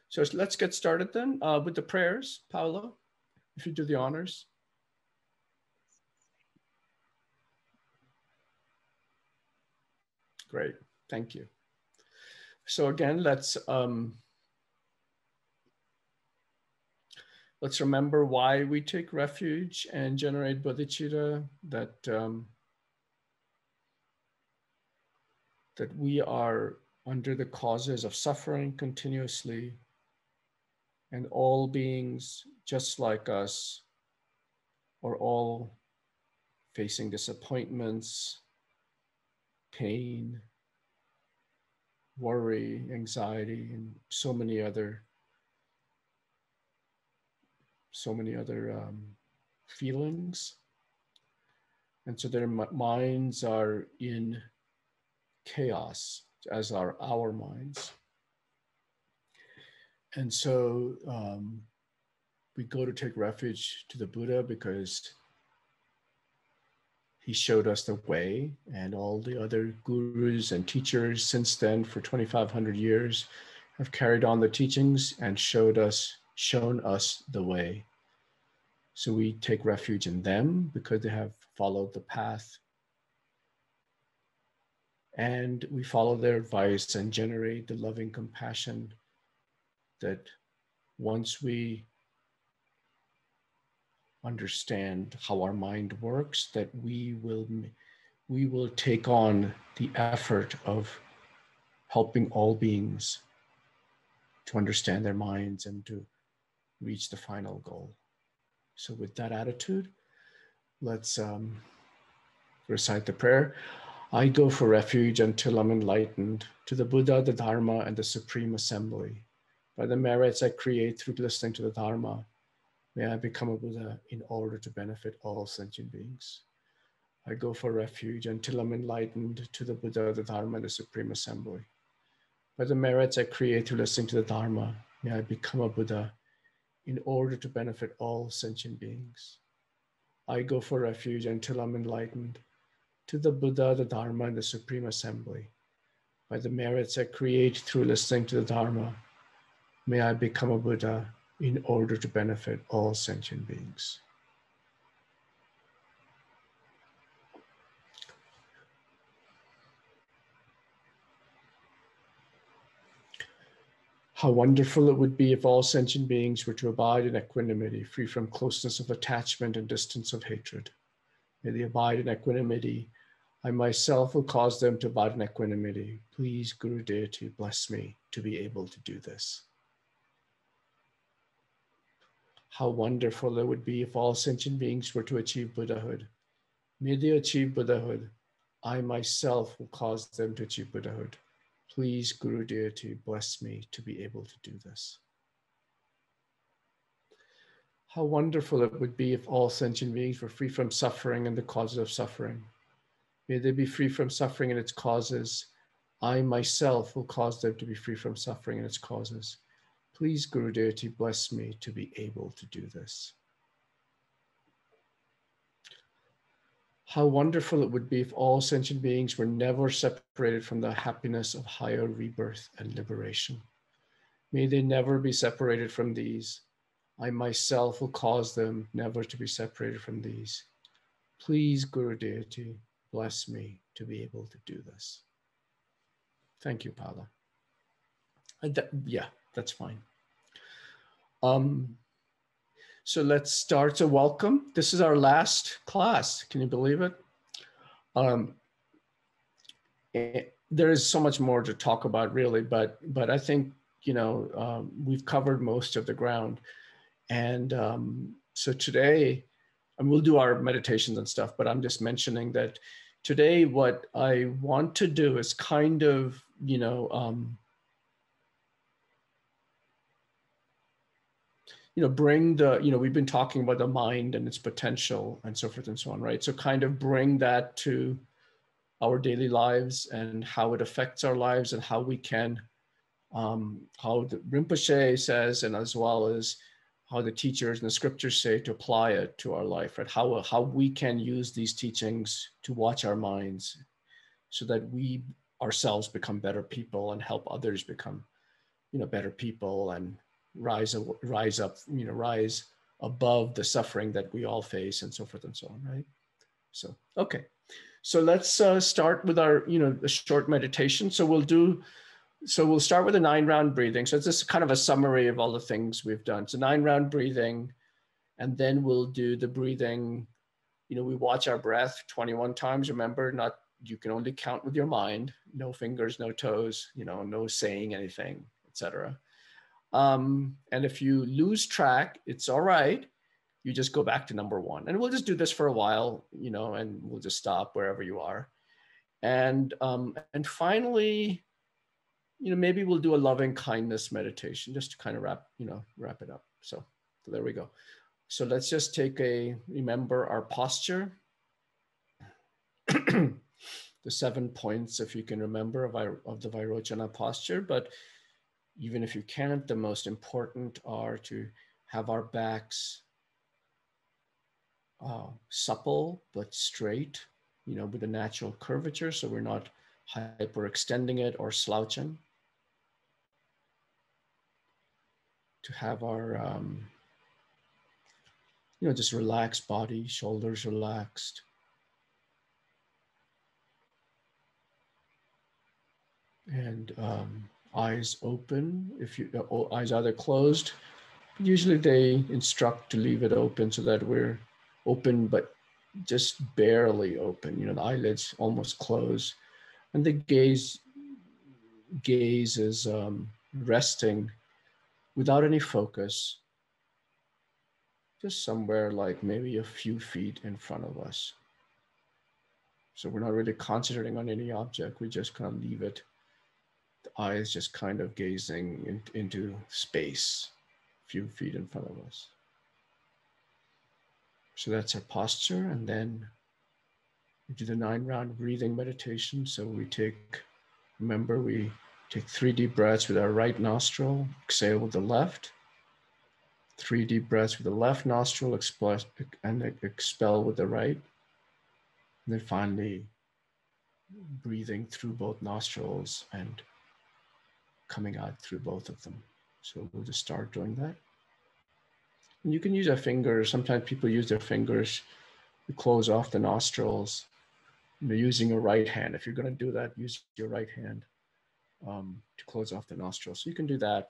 So let's get started then with the prayers. Paula, if you do the honors. Great, thank you. So again, let's remember why we take refuge and generate bodhicitta, that we are under the causes of suffering continuously, and all beings just like us are all facing disappointments, pain, worry, anxiety, and so many other feelings. And so their minds are in chaos, as are our minds. And so we go to take refuge to the Buddha because he showed us the way, and all the other gurus and teachers since then for 2,500 years have carried on the teachings and shown us the way. So we take refuge in them because they have followed the path, and we follow their advice and generate the loving compassion that once we understand how our mind works, that we will take on the effort of helping all beings to understand their minds and to reach the final goal. So with that attitude, let's recite the prayer. I go for refuge until I'm enlightened to the Buddha, the Dharma, and the Supreme Assembly. By the merits I create through listening to the Dharma, may I become a Buddha in order to benefit all sentient beings. I go for refuge until I'm enlightened to the Buddha, the Dharma, and the Supreme Assembly. By the merits I create through listening to the Dharma, may I become a Buddha in order to benefit all sentient beings. I go for refuge until I'm enlightened to the Buddha, the Dharma, and the Supreme Assembly. By the merits I create through listening to the Dharma, may I become a Buddha in order to benefit all sentient beings. How wonderful it would be if all sentient beings were to abide in equanimity, free from closeness of attachment and distance of hatred. May they abide in equanimity. I myself will cause them to abide in equanimity. Please, Guru Deity, bless me to be able to do this. How wonderful it would be if all sentient beings were to achieve Buddhahood. May they achieve Buddhahood. I myself will cause them to achieve Buddhahood. Please, Guru Deity, bless me to be able to do this. How wonderful it would be if all sentient beings were free from suffering and the causes of suffering. May they be free from suffering and its causes. I myself will cause them to be free from suffering and its causes. Please, Guru Deity, bless me to be able to do this. How wonderful it would be if all sentient beings were never separated from the happiness of higher rebirth and liberation. May they never be separated from these. I myself will cause them never to be separated from these. Please, Guru Deity, bless me to be able to do this. Thank you, Paula. Yeah, that's fine. So let's start. So welcome. This is our last class. Can you believe it? There is so much more to talk about, really, but I think, we've covered most of the ground. And so today, and we'll do our meditations and stuff, but I'm just mentioning that today what I want to do is kind of, bring the, we've been talking about the mind and its potential and so forth and so on, right? So kind of bring that to our daily lives and how it affects our lives and how we can, how the Rinpoche says, and as well as how the teachers and the scriptures say to apply it to our life, right? How we can use these teachings to watch our minds so that we ourselves become better people and help others become, better people and rise above the suffering that we all face, and so forth and so on, right? So, okay. So let's start with our, a short meditation. So we'll start with a 9-round breathing. So it's just kind of a summary of all the things we've done. So 9-round breathing, and then we'll do the breathing. We watch our breath 21 times. Remember, you can only count with your mind, no fingers, no toes, no saying anything, etc. And if you lose track, it's all right. You just go back to number 1. And we'll just do this for a while, and we'll just stop wherever you are. And finally, maybe we'll do a loving kindness meditation just to kind of wrap it up. So there we go. So let's just remember our posture. The 7 points, if you can remember, of the Vairochana posture. But even if you can't, the most important are to have our backs supple but straight, with a natural curvature, so we're not hyperextending it or slouching. To have our, just relaxed body, shoulders relaxed. And eyes open. If eyes either closed, usually they instruct to leave it open so that we're open, but just barely open. The eyelids almost close, and the gaze is resting without any focus, just somewhere like maybe a few feet in front of us. So we're not really concentrating on any object. We just kind of leave it. The eyes just kind of gazing into space, a few feet in front of us. So that's our posture. And then we do the 9-round breathing meditation. So we take 3 deep breaths with our right nostril, exhale with the left. 3 deep breaths with the left nostril, expel with the right. And then finally, breathing through both nostrils and coming out through both of them. So we'll just start doing that. And you can use our fingers. Sometimes people use their fingers to close off the nostrils, using your right hand. If you're going to do that, use your right hand to close off the nostrils. So you can do that.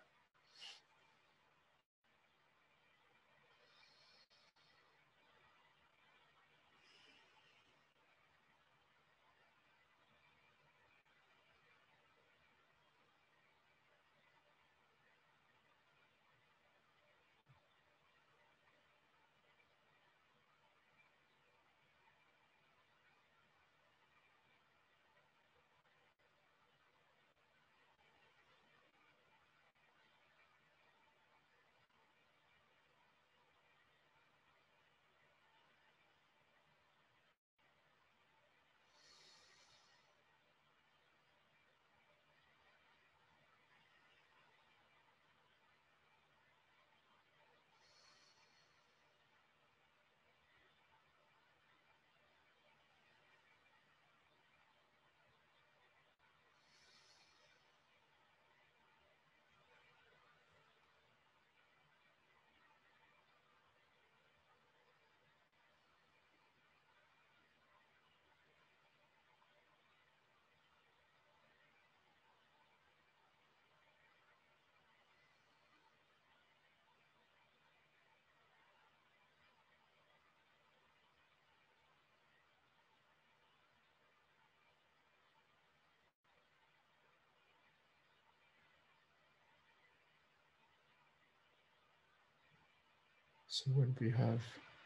So when we have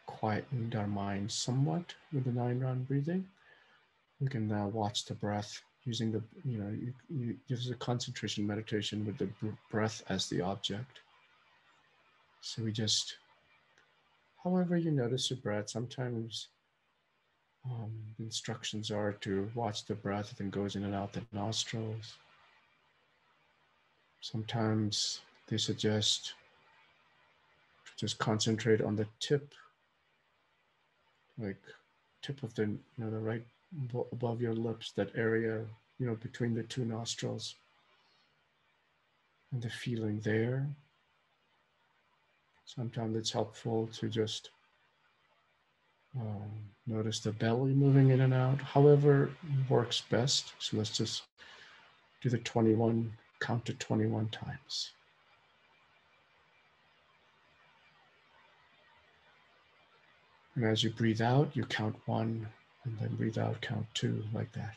quietened our mind somewhat with the 9-round breathing, we can now watch the breath using the, you use a concentration meditation with the breath as the object. So we just, however you notice your breath, sometimes the instructions are to watch the breath that goes in and out the nostrils. Sometimes they suggest to just concentrate on the tip, like tip of the, the right above your lips, that area, between the 2 nostrils. and the feeling there. Sometimes it's helpful to just notice the belly moving in and out, however works best. So let's just do the 21, count to 21 times. And as you breathe out, you count 1, and then breathe out, count 2, like that.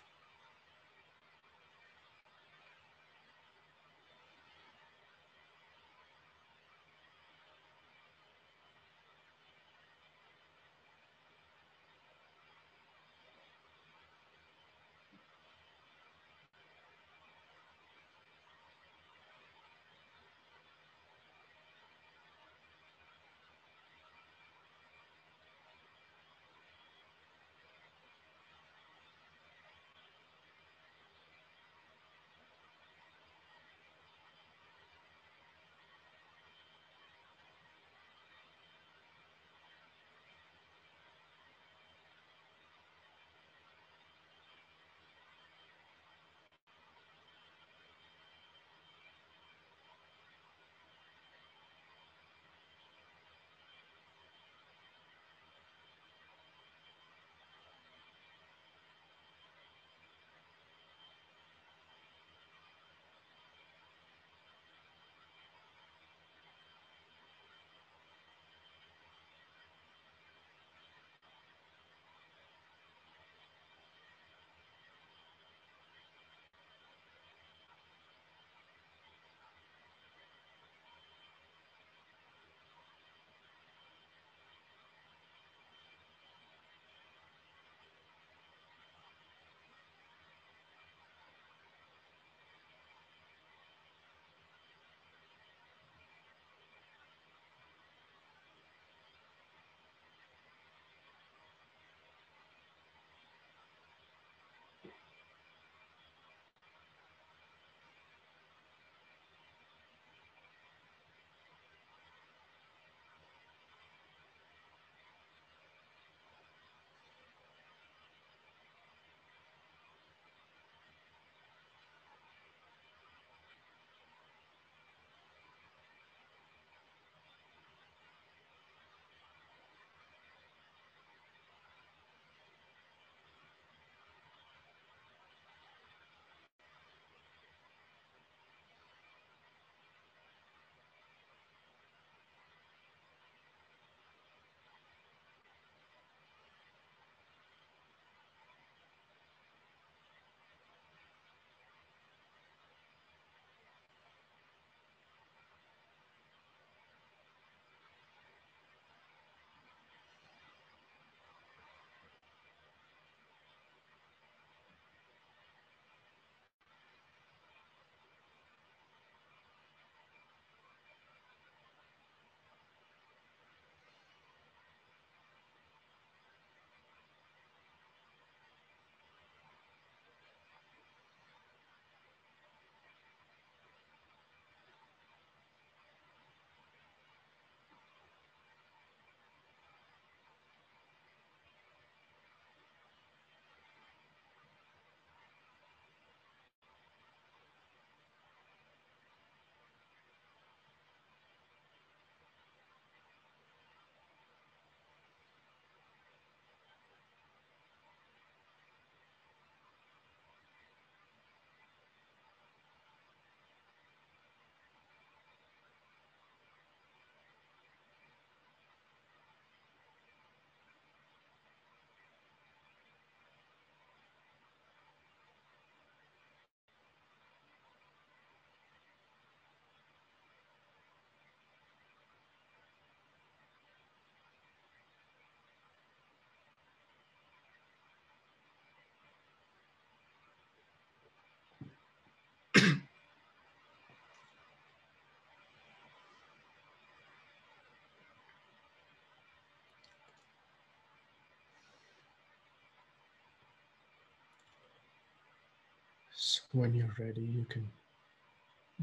So when you're ready, you can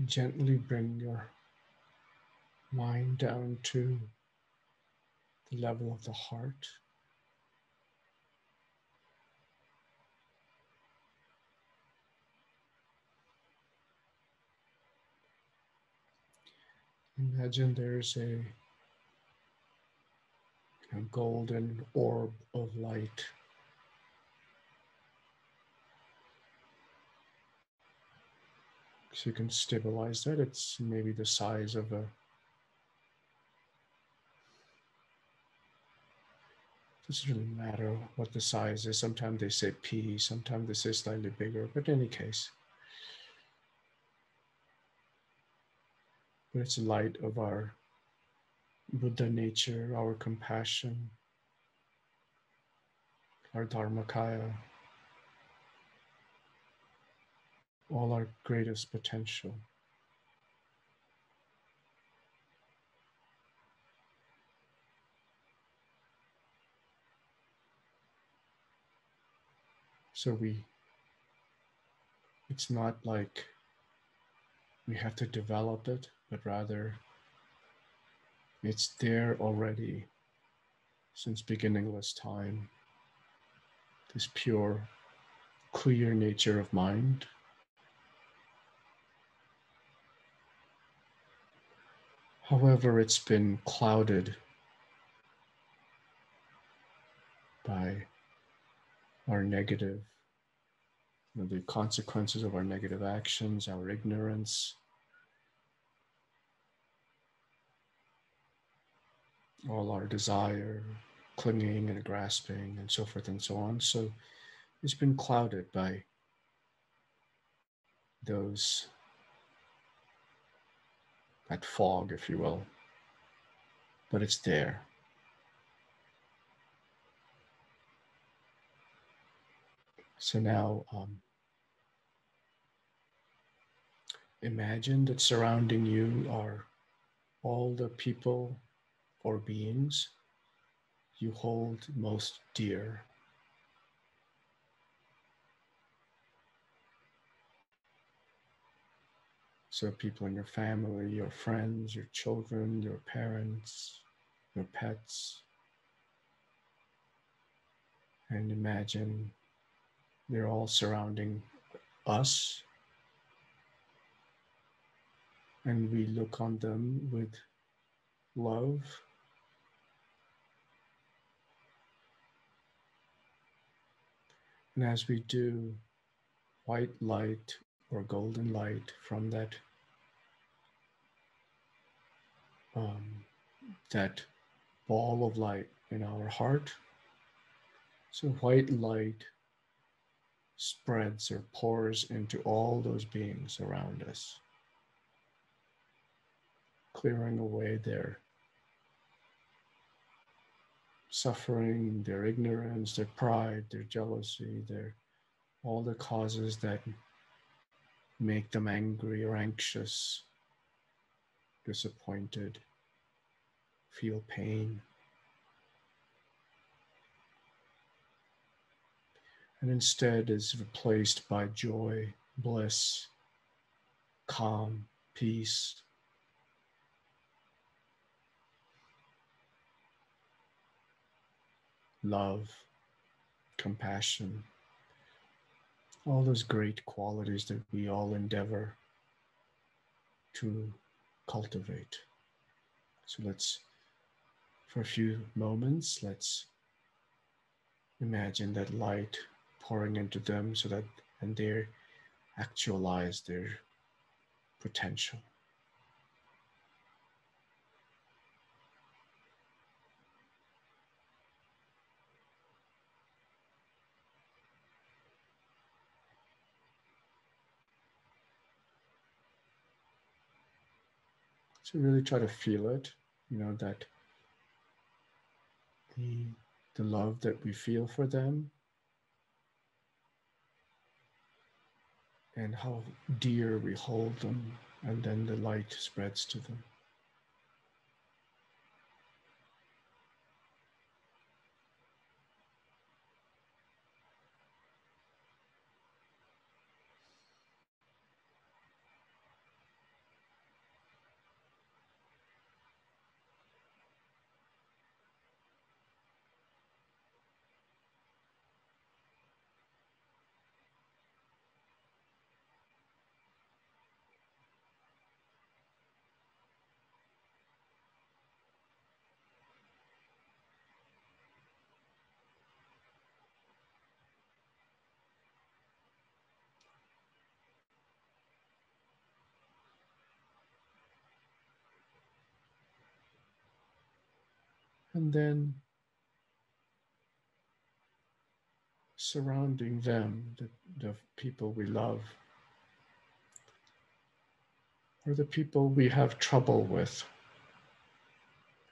gently bring your mind down to the level of the heart. Imagine there's a golden orb of light. So you can stabilize that. It's maybe the size of a, doesn't really matter what the size is. Sometimes they say pea, sometimes they say slightly bigger, but in any case. But it's light of our Buddha nature, our compassion, our Dharmakaya, all our greatest potential. So it's not like we have to develop it, but rather it's there already since beginningless time. This pure, clear nature of mind. However, it's been clouded by our negative, the consequences of our negative actions, our ignorance, all our desire, clinging and grasping, and so forth and so on. So it's been clouded by that fog, if you will, but it's there. So now imagine that surrounding you are all the people or beings you hold most dear. So people in your family, your friends, your children, your parents, your pets. And imagine they're all surrounding us. And we look on them with love. And as we do, white light or golden light from that ball of light in our heart. So white light spreads or pours into all those beings around us, clearing away their suffering, their ignorance, their pride, their jealousy, all the causes that make them angry or anxious, disappointed, feel pain. And instead is replaced by joy, bliss, calm, peace, love, compassion, all those great qualities that we all endeavor to cultivate. So for a few moments, let's imagine that light pouring into them and they actualize their potential. So really try to feel it, that the love that we feel for them and how dear we hold them, and then the light spreads to them. And then surrounding them, the people we love, or the people we have trouble with.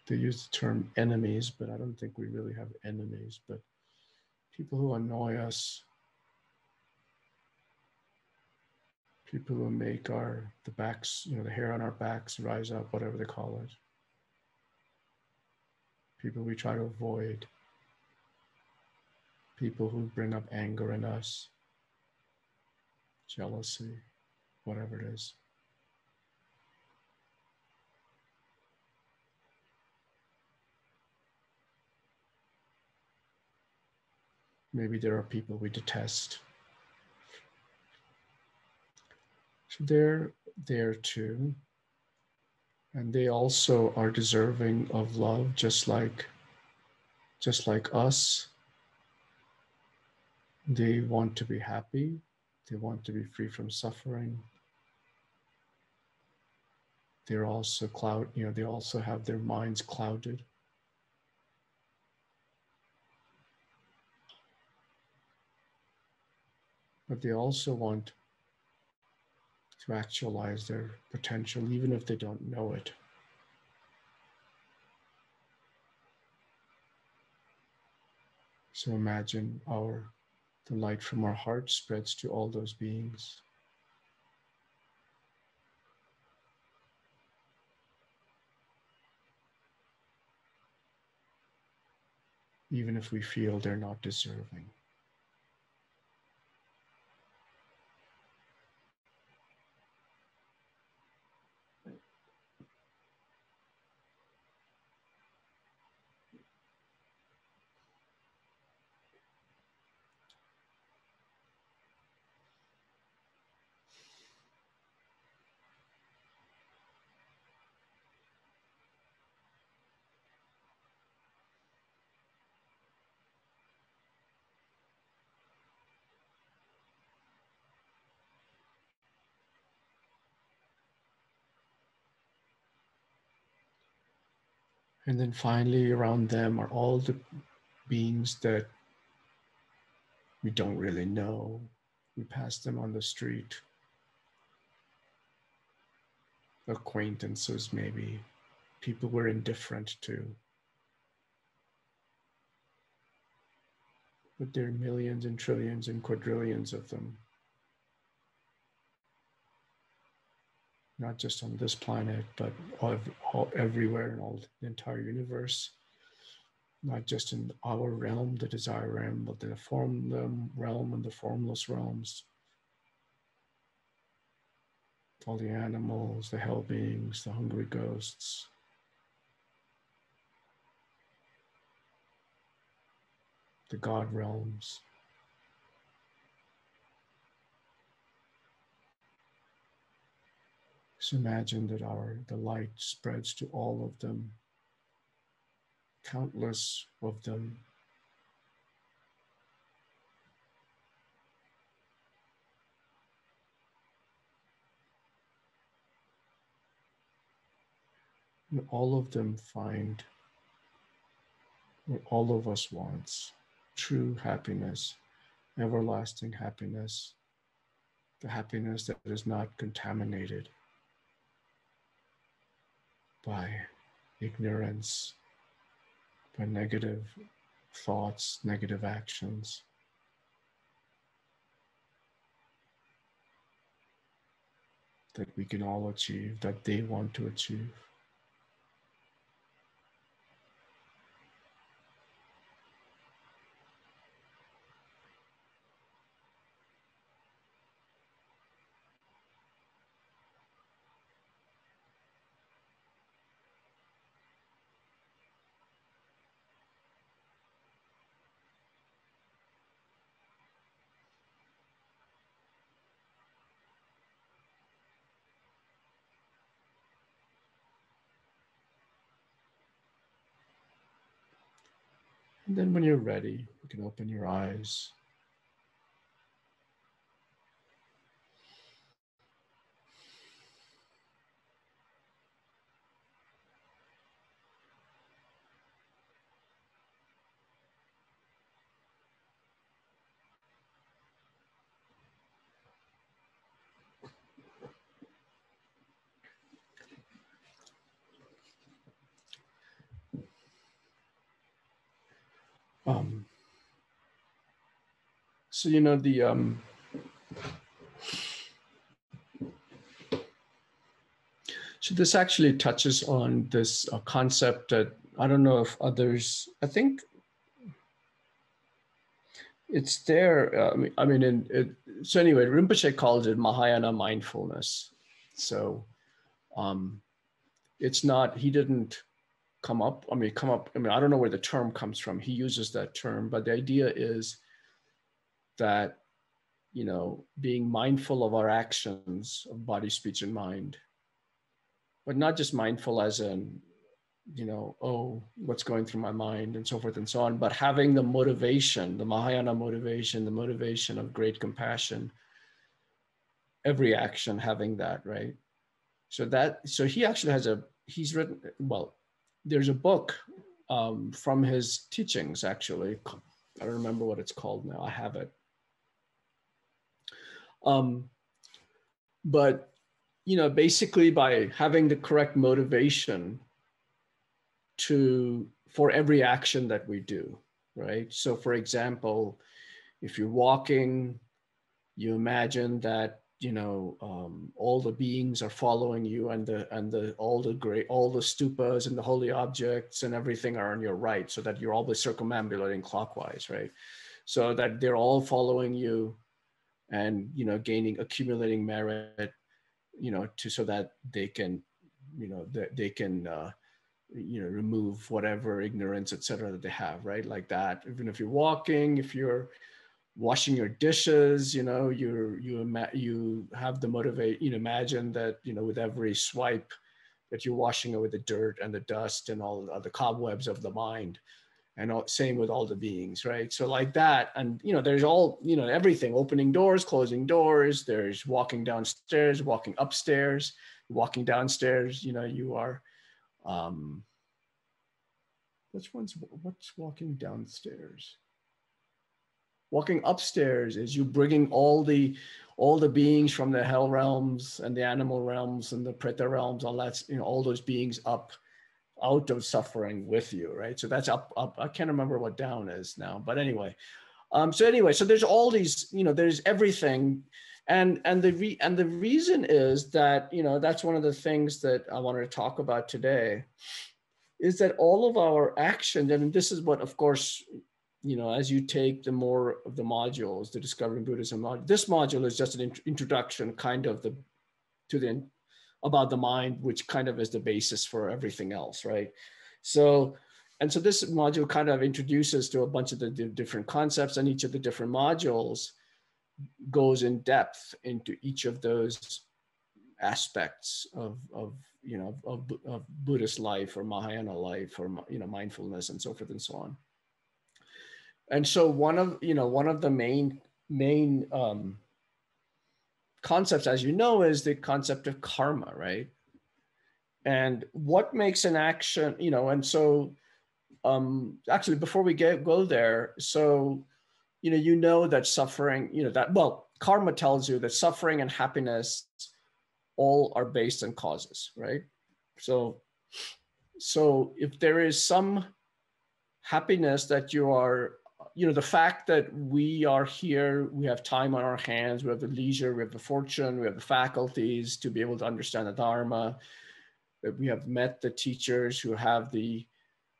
They use the term enemies, but I don't think we really have enemies, but people who annoy us, people who make the backs, the hair on our backs rise up, whatever they call it. People we try to avoid. People who bring up anger in us, jealousy, whatever it is. Maybe there are people we detest. So they're there too. And they also are deserving of love, just like us. They want to be happy. They want to be free from suffering. They're also they also have their minds clouded. But they also want to actualize their potential, even if they don't know it. So imagine the light from our heart spreads to all those beings. Even if we feel they're not deserving. And then finally around them are all the beings that we don't really know. We pass them on the street. Acquaintances, maybe. People we're indifferent to. But there are millions and trillions and quadrillions of them. Not just on this planet, but everywhere in the entire universe. Not just in our realm, the desire realm, but the form realm and the formless realms. All the animals, the hell beings, the hungry ghosts. The God realms. So imagine that the light spreads to all of them, countless of them. And all of them find what all of us wants, true happiness, everlasting happiness, the happiness that is not contaminated by ignorance, by negative thoughts, negative actions. That we can all achieve, that they want to achieve. And then when you're ready, you can open your eyes. So, you know, so this actually touches on this concept that I don't know if others, I think it's there. I mean, so anyway, Rinpoche calls it Mahayana mindfulness. So it's not, he didn't come up, I mean, I don't know where the term comes from. He uses that term, but the idea is that, you know, being mindful of our actions of body, speech, and mind, but not just mindful as in, you know, oh, what's going through my mind and so forth and so on, but having the motivation, the Mahayana motivation, the motivation of great compassion, every action having that, right? So he actually has he's written, well, there's a book from his teachings, actually. I don't remember what it's called now. I have it. But, you know, basically by having the correct motivation for every action that we do, right? So for example, if you're walking, you imagine that, you know, all the beings are following you, and all the stupas and the holy objects and everything are on your right, so that you're always circumambulating clockwise, right? So that they're all following you, and, you know, accumulating merit, you know, so that they can, you know, you know, remove whatever ignorance, etc., that they have, right? Like that. Even if you're walking, if you're washing your dishes, you know, you have the you know, imagine that, you know, with every swipe that you're washing away the dirt and the dust and all the cobwebs of the mind, and same with all the beings, right? So like that. And, you know, there's all, you know, everything, opening doors, closing doors, there's walking downstairs, walking upstairs, walking downstairs, you know, you are, what's walking downstairs? Walking upstairs is you bringing all the beings from the hell realms and the animal realms and the preta realms, all that, you know, all those beings up out of suffering with you, right? So that's up. I can't remember what down is now, but anyway. So there's all these, you know, there's everything, and the reason is that, you know, that's one of the things that I wanted to talk about today, is that all of our actions, and this is what, of course, you know, as you take the more of the modules, the Discovering Buddhism module, this module is just an introduction kind of about the mind, which kind of is the basis for everything else, right? So this module kind of introduces to a bunch of the different concepts, and each of the different modules goes in depth into each of those aspects of you know, of Buddhist life or Mahayana life, or, you know, mindfulness and so forth and so on. And so one of the main concepts, as you know, is the concept of karma, right? And what makes an action, you know, and so actually before we go there, so, you know that suffering, you know, that, well, karma tells you that suffering and happiness all are based on causes, right? So if there is some happiness that you are, you know, the fact that we are here, we have time on our hands, we have the leisure, we have the fortune, we have the faculties to be able to understand the Dharma, that we have met the teachers who have the,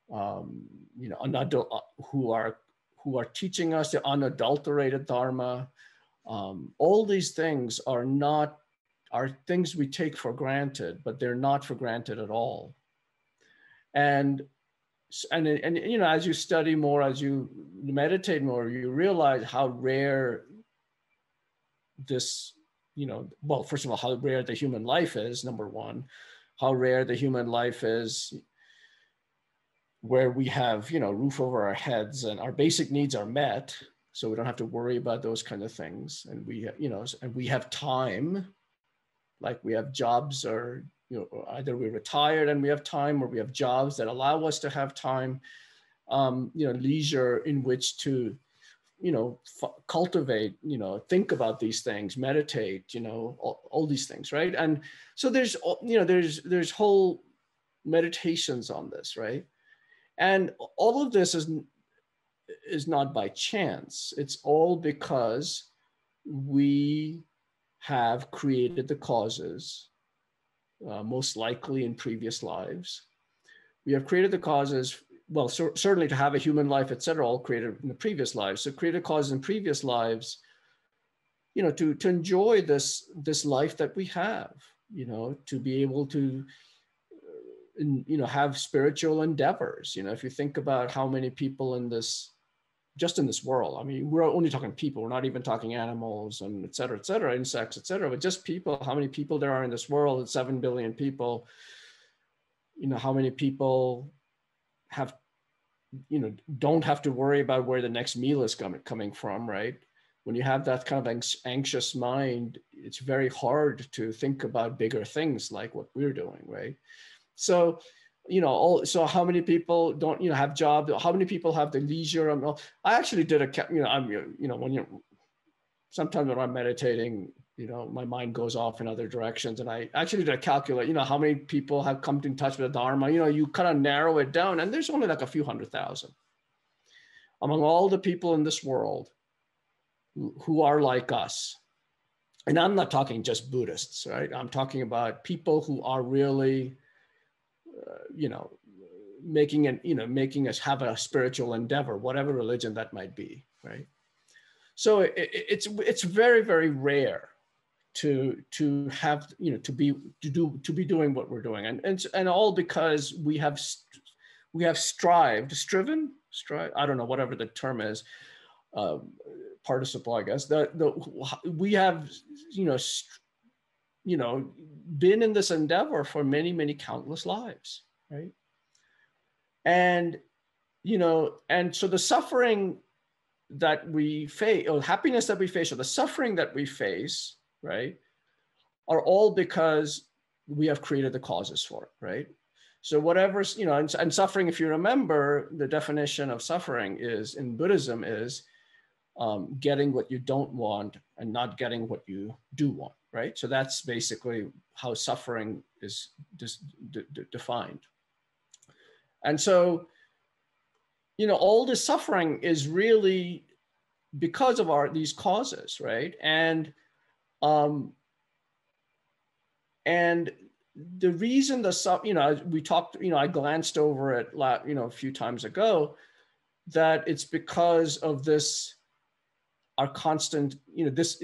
you know, who are teaching us the unadulterated Dharma. All these things are things we take for granted, but they're not for granted at all. And you know, as you study more, as you meditate more, you realize how rare this, you know, well, first of all, how rare the human life is, number one, how rare the human life is where we have, you know, roof over our heads and our basic needs are met, so we don't have to worry about those kind of things. And we, you know, and we have time, like we have jobs, or, you know, either we're retired and we have time, or we have jobs that allow us to have time, you know, leisure in which to, you know, cultivate, you know, think about these things, meditate, you know, all these things, right? And so there's, you know, there's whole meditations on this, right? And all of this is, is not by chance. It's all because we have created the causes, most likely in previous lives. We have created the causes, well, certainly to have a human life, etc., all created in the previous lives. So created causes in previous lives, you know, to enjoy this life that we have, you know, to be able to, you know, have spiritual endeavors. You know, if you think about how many people in this, just in this world, I mean, we're only talking people, we're not even talking animals and et cetera, insects, et cetera, but just people, how many people there are in this world, it's 7 billion people. You know, how many people have, you know, don't have to worry about where the next meal is coming from, right? When you have that kind of anxious mind, it's very hard to think about bigger things like what we're doing, right? So, you know, so how many people don't, you know, have jobs? How many people have the leisure? I actually did you know, when you're, sometimes when I'm meditating, you know, my mind goes off in other directions. And I actually did a calculate, you know, how many people have come in touch with the Dharma. You know, you kind of narrow it down, and there's only like a few 100,000 among all the people in this world who are like us. And I'm not talking just Buddhists, right? I'm talking about people who are really, you know, making us have a spiritual endeavor, whatever religion that might be, right? So it's very, very rare to have, you know, to be doing what we're doing, and all because we have striven, I don't know, whatever the term is, participle, I guess. We have, been in this endeavor for many, many countless lives, right? And, you know, and so the suffering that we face, or happiness that we face, or the suffering that we face, right, are all because we have created the causes for it, right? So whatever's, you know, and suffering, if you remember, the definition of suffering is, in Buddhism, is getting what you don't want and not getting what you do want, right? So that's basically how suffering is defined. And so, you know, all this suffering is really because of these causes, right? And the reason we talked, you know, I glanced over it, you know, a few times ago, that it's because of this, our constant, you know, this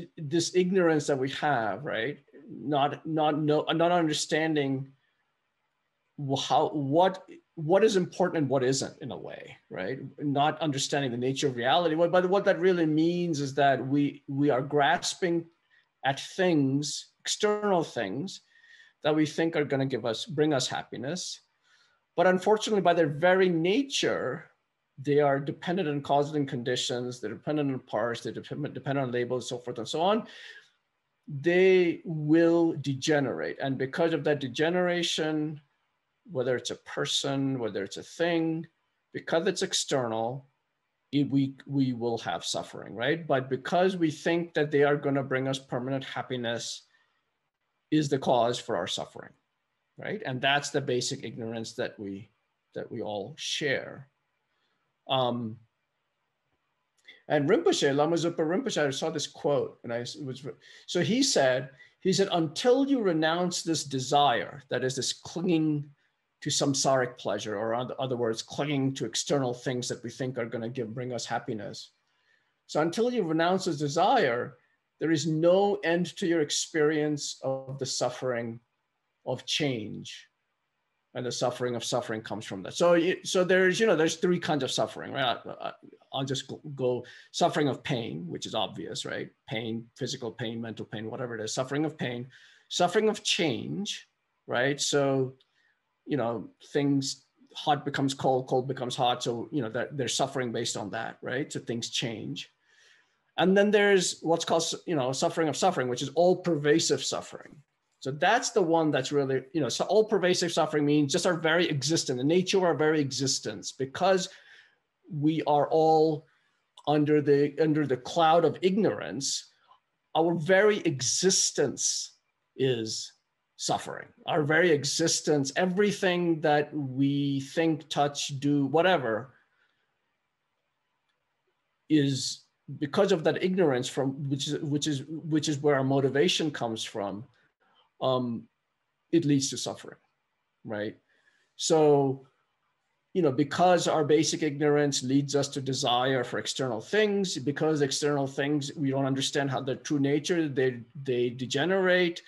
ignorance that we have, right? Not understanding what is important and what isn't, in a way, right? Not understanding the nature of reality. But what that really means is that we are grasping at things, external things, that we think are going to bring us happiness. But unfortunately, by their very nature, they are dependent on causes and conditions, they're dependent on parts, they're dependent on labels, so forth and so on. They will degenerate. And because of that degeneration, whether it's a person, whether it's a thing, because it's external, we will have suffering, right? But because we think that they are going to bring us permanent happiness, is the cause for our suffering, right? And that's the basic ignorance that we all share. And Rinpoche, Lama Zopa Rinpoche, I saw this quote, and so he said, until you renounce this desire, that is this clinging to samsaric pleasure, or in other words, clinging to external things that we think are going to bring us happiness. So until you renounce this desire, there is no end to your experience of the suffering of change. And the suffering of suffering comes from that. So there's, you know, there's three kinds of suffering, right? I'll just go suffering of pain, which is obvious, right? Pain, physical pain, mental pain, whatever it is, suffering of pain, suffering of change, right? So, you know, things, hot becomes cold, cold becomes hot. So, you know, they're suffering based on that, right? So things change. And then there's what's called, you know, suffering of suffering, which is all pervasive suffering. So that's the one that's really, you know, so all pervasive suffering means just our very existence, the nature of our very existence, because we are all under the cloud of ignorance, our very existence is suffering. Our very existence, everything that we think, touch, do, whatever, is because of that ignorance from which is where our motivation comes from. It leads to suffering, right? So, because our basic ignorance leads us to desire for external things, because external things, we don't understand how their true nature, they degenerate,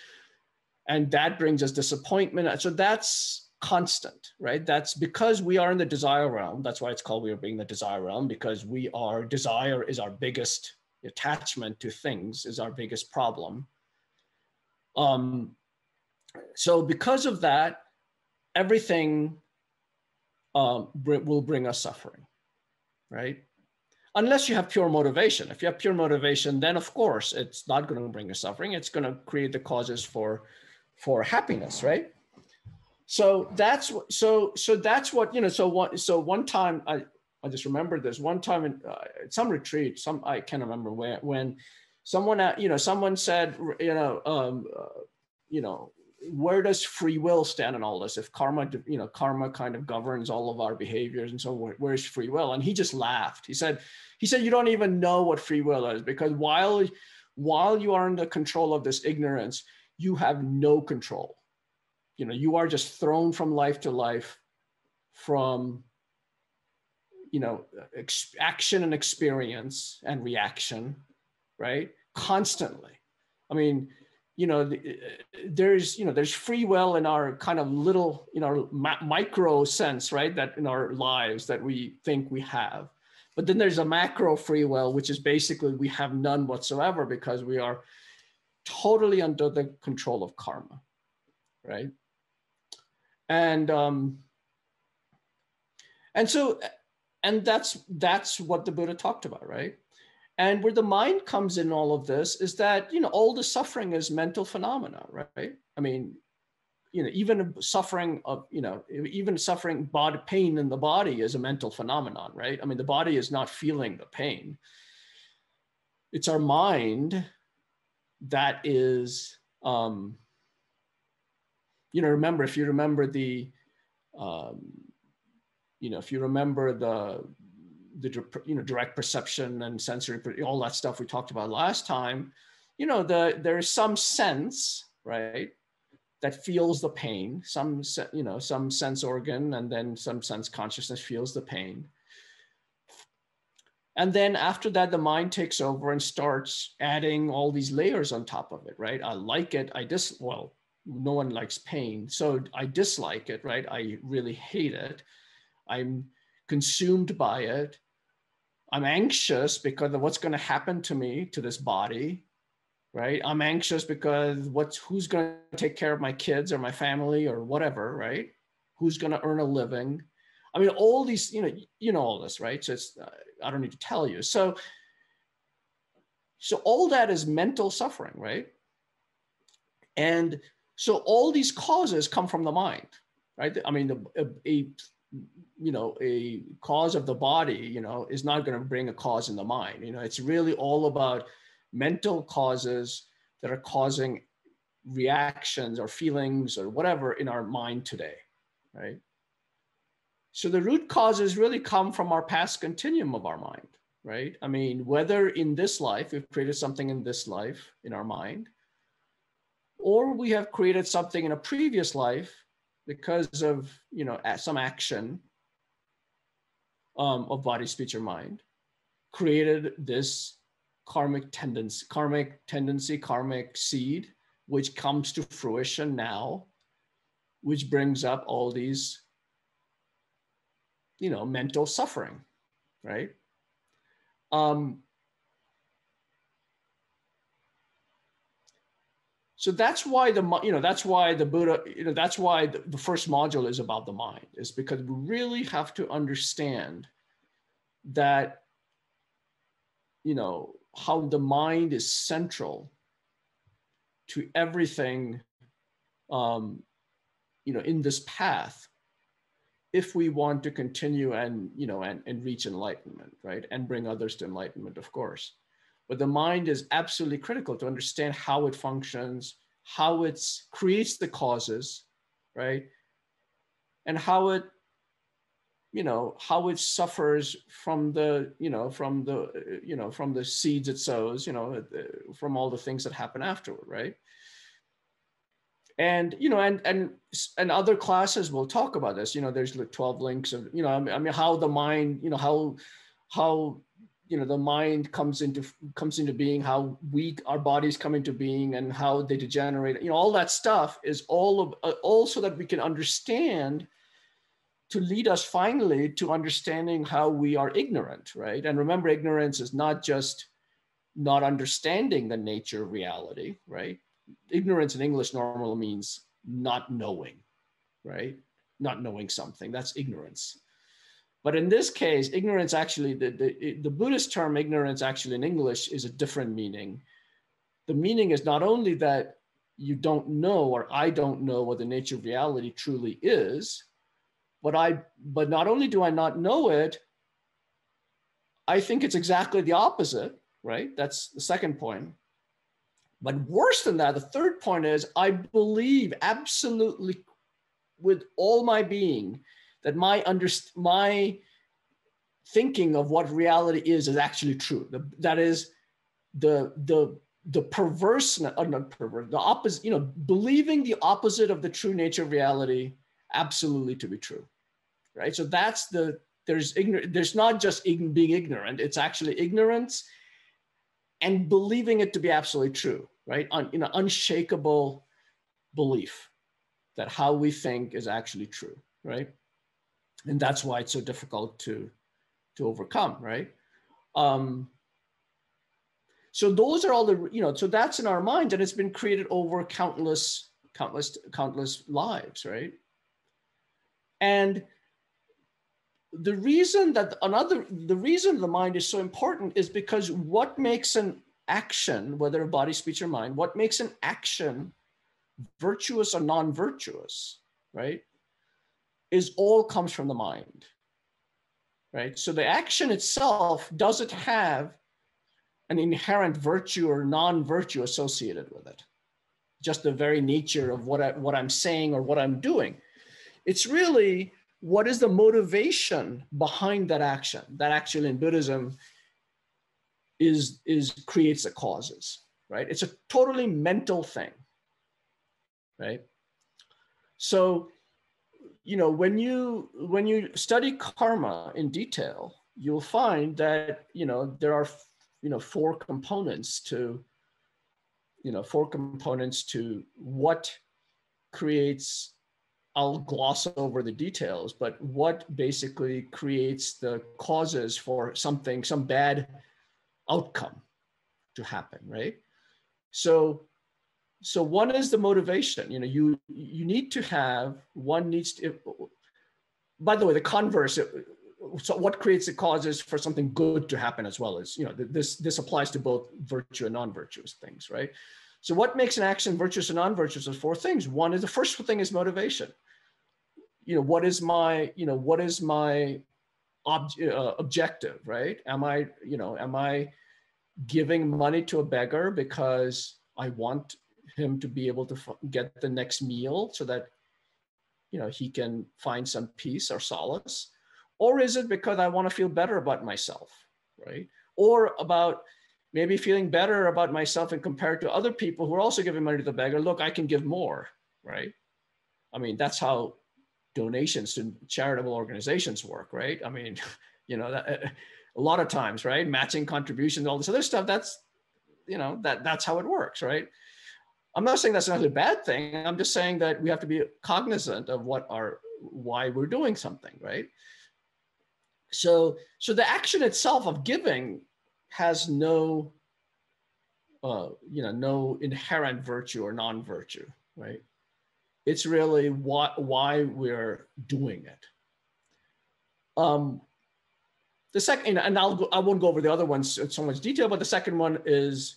and that brings us disappointment. So that's constant, right? That's because we are in the desire realm. That's why it's called we are being the desire realm, because desire is our biggest attachment to things, is our biggest problem. So because of that, everything will bring us suffering, right? Unless you have pure motivation. If you have pure motivation, then of course it's not going to bring us suffering. It's going to create the causes for happiness, right? So that's what. So one time I just remembered this. One time in some retreat, I can't remember when someone said, where does free will stand in all this? If karma kind of governs all of our behaviors, and so where's free will? And he just laughed. He said, you don't even know what free will is, because while you are under control of this ignorance, you have no control. You are just thrown from life to life, from action and experience and reaction, right? Constantly. I mean, there's free will in our kind of little, micro sense, right? That in our lives that we think we have. But then there's a macro free will, which is basically we have none whatsoever, because we are totally under the control of karma, right? And that's what the Buddha talked about, right? And where the mind comes in all of this is that, all the suffering is mental phenomena, right? I mean, even suffering body pain in the body is a mental phenomenon, right? I mean, the body is not feeling the pain. It's our mind that is, remember, if you remember the direct perception and sensory, all that stuff we talked about last time, there is some sense, right, that feels the pain, some sense organ, and then some sense consciousness feels the pain. And then after that, the mind takes over and starts adding all these layers on top of it, right? I like it, no one likes pain, so I dislike it, right? I really hate it. I'm consumed by it. I'm anxious because of what's going to happen to me, to this body, right? I'm anxious because who's going to take care of my kids or my family or whatever, right? Who's going to earn a living? I mean, all these, all this, right? So it's, I don't need to tell you. So all that is mental suffering, right? And so all these causes come from the mind, right? I mean, a cause of the body, is not going to bring a cause in the mind. It's really all about mental causes that are causing reactions or feelings or whatever in our mind today, right? So the root causes really come from our past continuum of our mind, right? I mean, whether in this life, we've created something in this life in our mind, or we have created something in a previous life because of, some action of body, speech, or mind, created this karmic tendency, karmic seed, which comes to fruition now, which brings up all these, mental suffering, right? So that's why the Buddha, that's why the first module is about the mind, is because we really have to understand that, how the mind is central to everything, in this path, if we want to continue and reach enlightenment, right? And bring others to enlightenment, of course. But the mind is absolutely critical to understand how it functions, how it creates the causes, right? And how it, how it suffers from the, from the seeds it sows, from all the things that happen afterward, right? And, and other classes will talk about this, there's like 12 links of, how the mind, how the mind comes into being, how our bodies come into being, and how they degenerate. All that stuff is all so that we can understand, to lead us finally to understanding how we are ignorant, right? And remember, ignorance is not just not understanding the nature of reality, right? Ignorance in English normally means not knowing, right? Not knowing something, that's ignorance. But in this case, ignorance actually, the Buddhist term ignorance actually in English is a different meaning. The meaning is not only that you don't know, or I don't know what the nature of reality truly is, but not only do I not know it, I think it's exactly the opposite, right? That's the second point. But worse than that, the third point is I believe absolutely with all my being that my thinking of what reality is actually true. That is the perverse, not perverse, the opposite, believing the opposite of the true nature of reality absolutely to be true, right? So that's there's not just being ignorant, it's actually ignorance and believing it to be absolutely true, right? In an unshakable belief that how we think is actually true, right? And that's why it's so difficult to overcome, right? So those are all the, so that's in our mind, and it's been created over countless lives, right? And the reason the mind is so important is because what makes an action, whether body, speech, or mind, what makes an action virtuous or non-virtuous, right, is all comes from the mind, right? So the action itself doesn't have an inherent virtue or non-virtue associated with it. Just the very nature of what I'm saying or what I'm doing. It's really what is the motivation behind that action. That actually in Buddhism creates the causes, right? It's a totally mental thing, right? So, when you study karma in detail, you'll find that, there are, four components to what creates. I'll gloss over the details, but what basically creates the causes for some bad outcome to happen, right? So one is the motivation. You need to have, one needs to, by the way, the converse, so what creates the causes for something good to happen as well as, this applies to both virtue and non-virtuous things, right? So what makes an action virtuous and non-virtuous is four things. One is, the first thing is motivation. What is my objective, right? Am I giving money to a beggar because I want him to be able to get the next meal so that, he can find some peace or solace? Or is it because I want to feel better about myself, right? Or about maybe feeling better about myself and compared to other people who are also giving money to the beggar, look, I can give more, right? I mean, that's how donations to charitable organizations work, right? I mean, a lot of times, right? Matching contributions, all this other stuff, that's, that's how it works, right? I'm not saying that's not a bad thing. I'm just saying that we have to be cognizant of why we're doing something, right? So the action itself of giving has no, no inherent virtue or non-virtue, right? It's really why we're doing it. The second, and I won't go over the other ones in so much detail, but the second one is,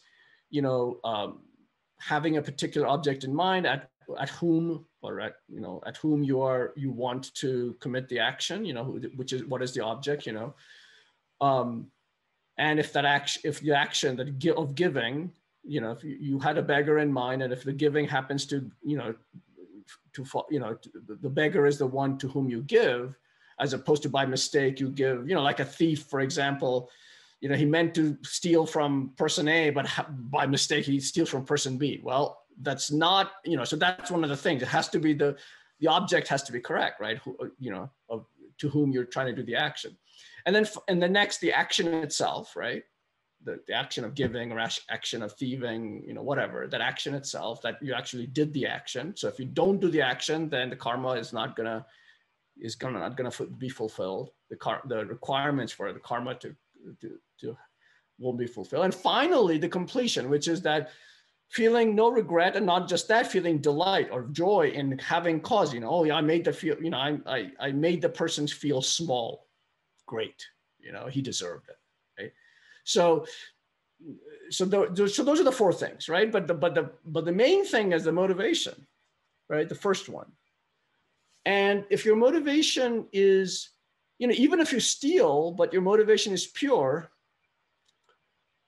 having a particular object in mind at whom you want to commit the action, what is the object, and if the action of giving, if you had a beggar in mind, and if the giving happens to, the beggar is the one to whom you give, as opposed to by mistake, you give, like a thief, for example, he meant to steal from person A, but by mistake, he steals from person B. Well, that's not, so that's one of the things. It has to be the object has to be correct, right? To whom you're trying to do the action. And then next, the action itself, right? The action of giving or action of thieving, whatever, that action itself, that you actually did the action. So if you don't do the action, then the karma is not gonna be fulfilled. The requirements for the karma to won't be fulfilled. And finally, the completion, which is that feeling no regret, and not just that, feeling delight or joy in having caused, oh yeah, I made I made the person feel small. Great, he deserved it, right? So those are the four things, right? But the main thing is the motivation, right? The first one. And if your motivation is, even if you steal, but your motivation is pure,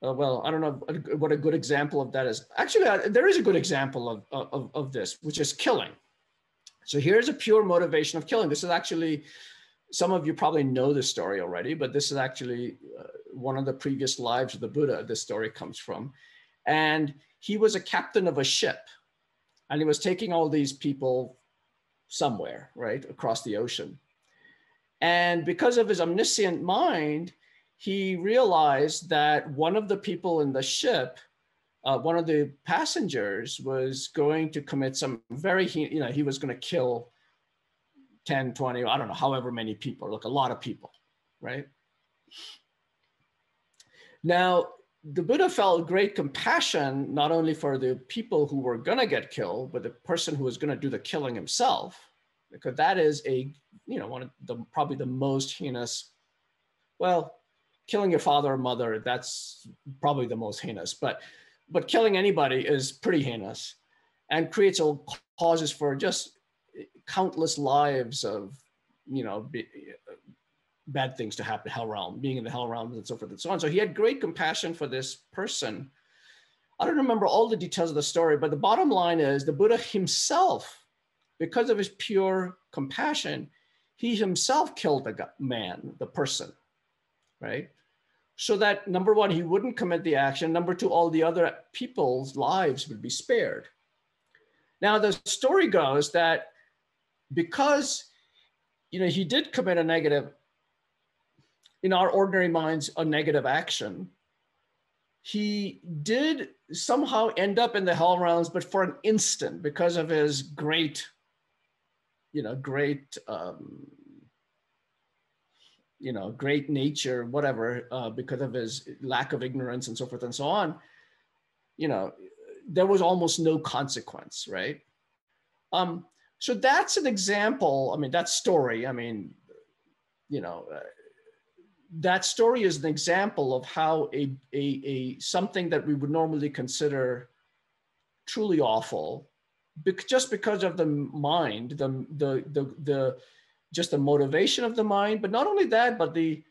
well, I don't know what a good example of that is. Actually, there is a good example of this, which is killing. So here's a pure motivation of killing. This is actually, some of you probably know this story already, but this is actually one of the previous lives of the Buddha this story comes from. And he was a captain of a ship, and he was taking all these people somewhere, right, across the ocean. And because of his omniscient mind, he realized that one of the people in the ship, one of the passengers, was going to commit some he was going to kill 10, 20, I don't know, however many people, like a lot of people, right? Now, the Buddha felt great compassion, not only for the people who were going to get killed, but the person who was going to do the killing himself, because that is one of probably the most heinous, well, killing your father or mother, that's probably the most heinous, but killing anybody is pretty heinous and creates all causes for just countless lives of, bad things to happen, hell realm, being in the hell realm and so forth and so on. So he had great compassion for this person. I don't remember all the details of the story, but the bottom line is the Buddha himself, because of his pure compassion, he himself killed the person, right? So that, number one, he wouldn't commit the action. Number two, all the other people's lives would be spared. Now, the story goes that because, he did commit a negative, in our ordinary minds, a negative action, he did somehow end up in the hell realms, but for an instant, because of his great nature, whatever, because of his lack of ignorance and so forth and so on, there was almost no consequence, right? So that's an example. I mean, that story, that story is an example of how a something that we would normally consider truly awful, just because of the mind, just the motivation of the mind, but not only that, but the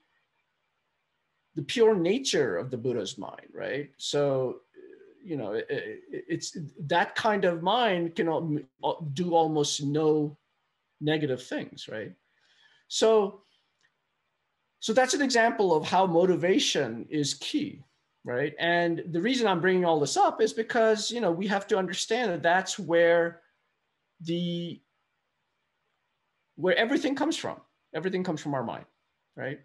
pure nature of the Buddha's mind, right? So, it's that kind of mind can do almost no negative things, right? So that's an example of how motivation is key, right? And the reason I'm bringing all this up is because, we have to understand that that's where everything comes from. Everything comes from our mind, right?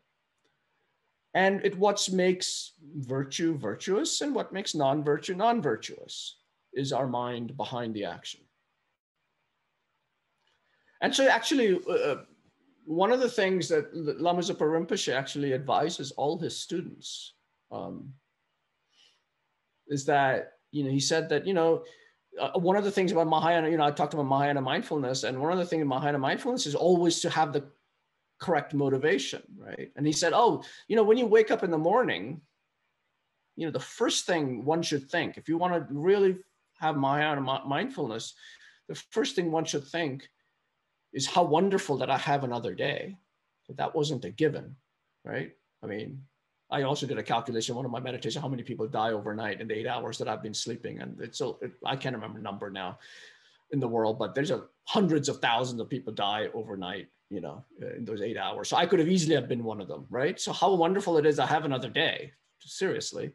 And what makes virtue virtuous and what makes non-virtue non-virtuous is our mind behind the action. And so actually, one of the things that Lama Zopa Rinpoche actually advises all his students is that, he said that, one of the things about Mahayana, I talked about Mahayana mindfulness, and one of the things in Mahayana mindfulness is always to have the correct motivation, right? And he said, when you wake up in the morning, the first thing one should think, if you want to really have Mahayana mindfulness, the first thing one should think is how wonderful that I have another day. So that wasn't a given, right? I mean, I also did a calculation, one of my meditations, how many people die overnight in the 8 hours that I've been sleeping. And I can't remember the number now in the world, but there's hundreds of thousands of people die overnight you know, in those 8 hours. So I could have easily have been one of them, right? So how wonderful it is I have another day, seriously.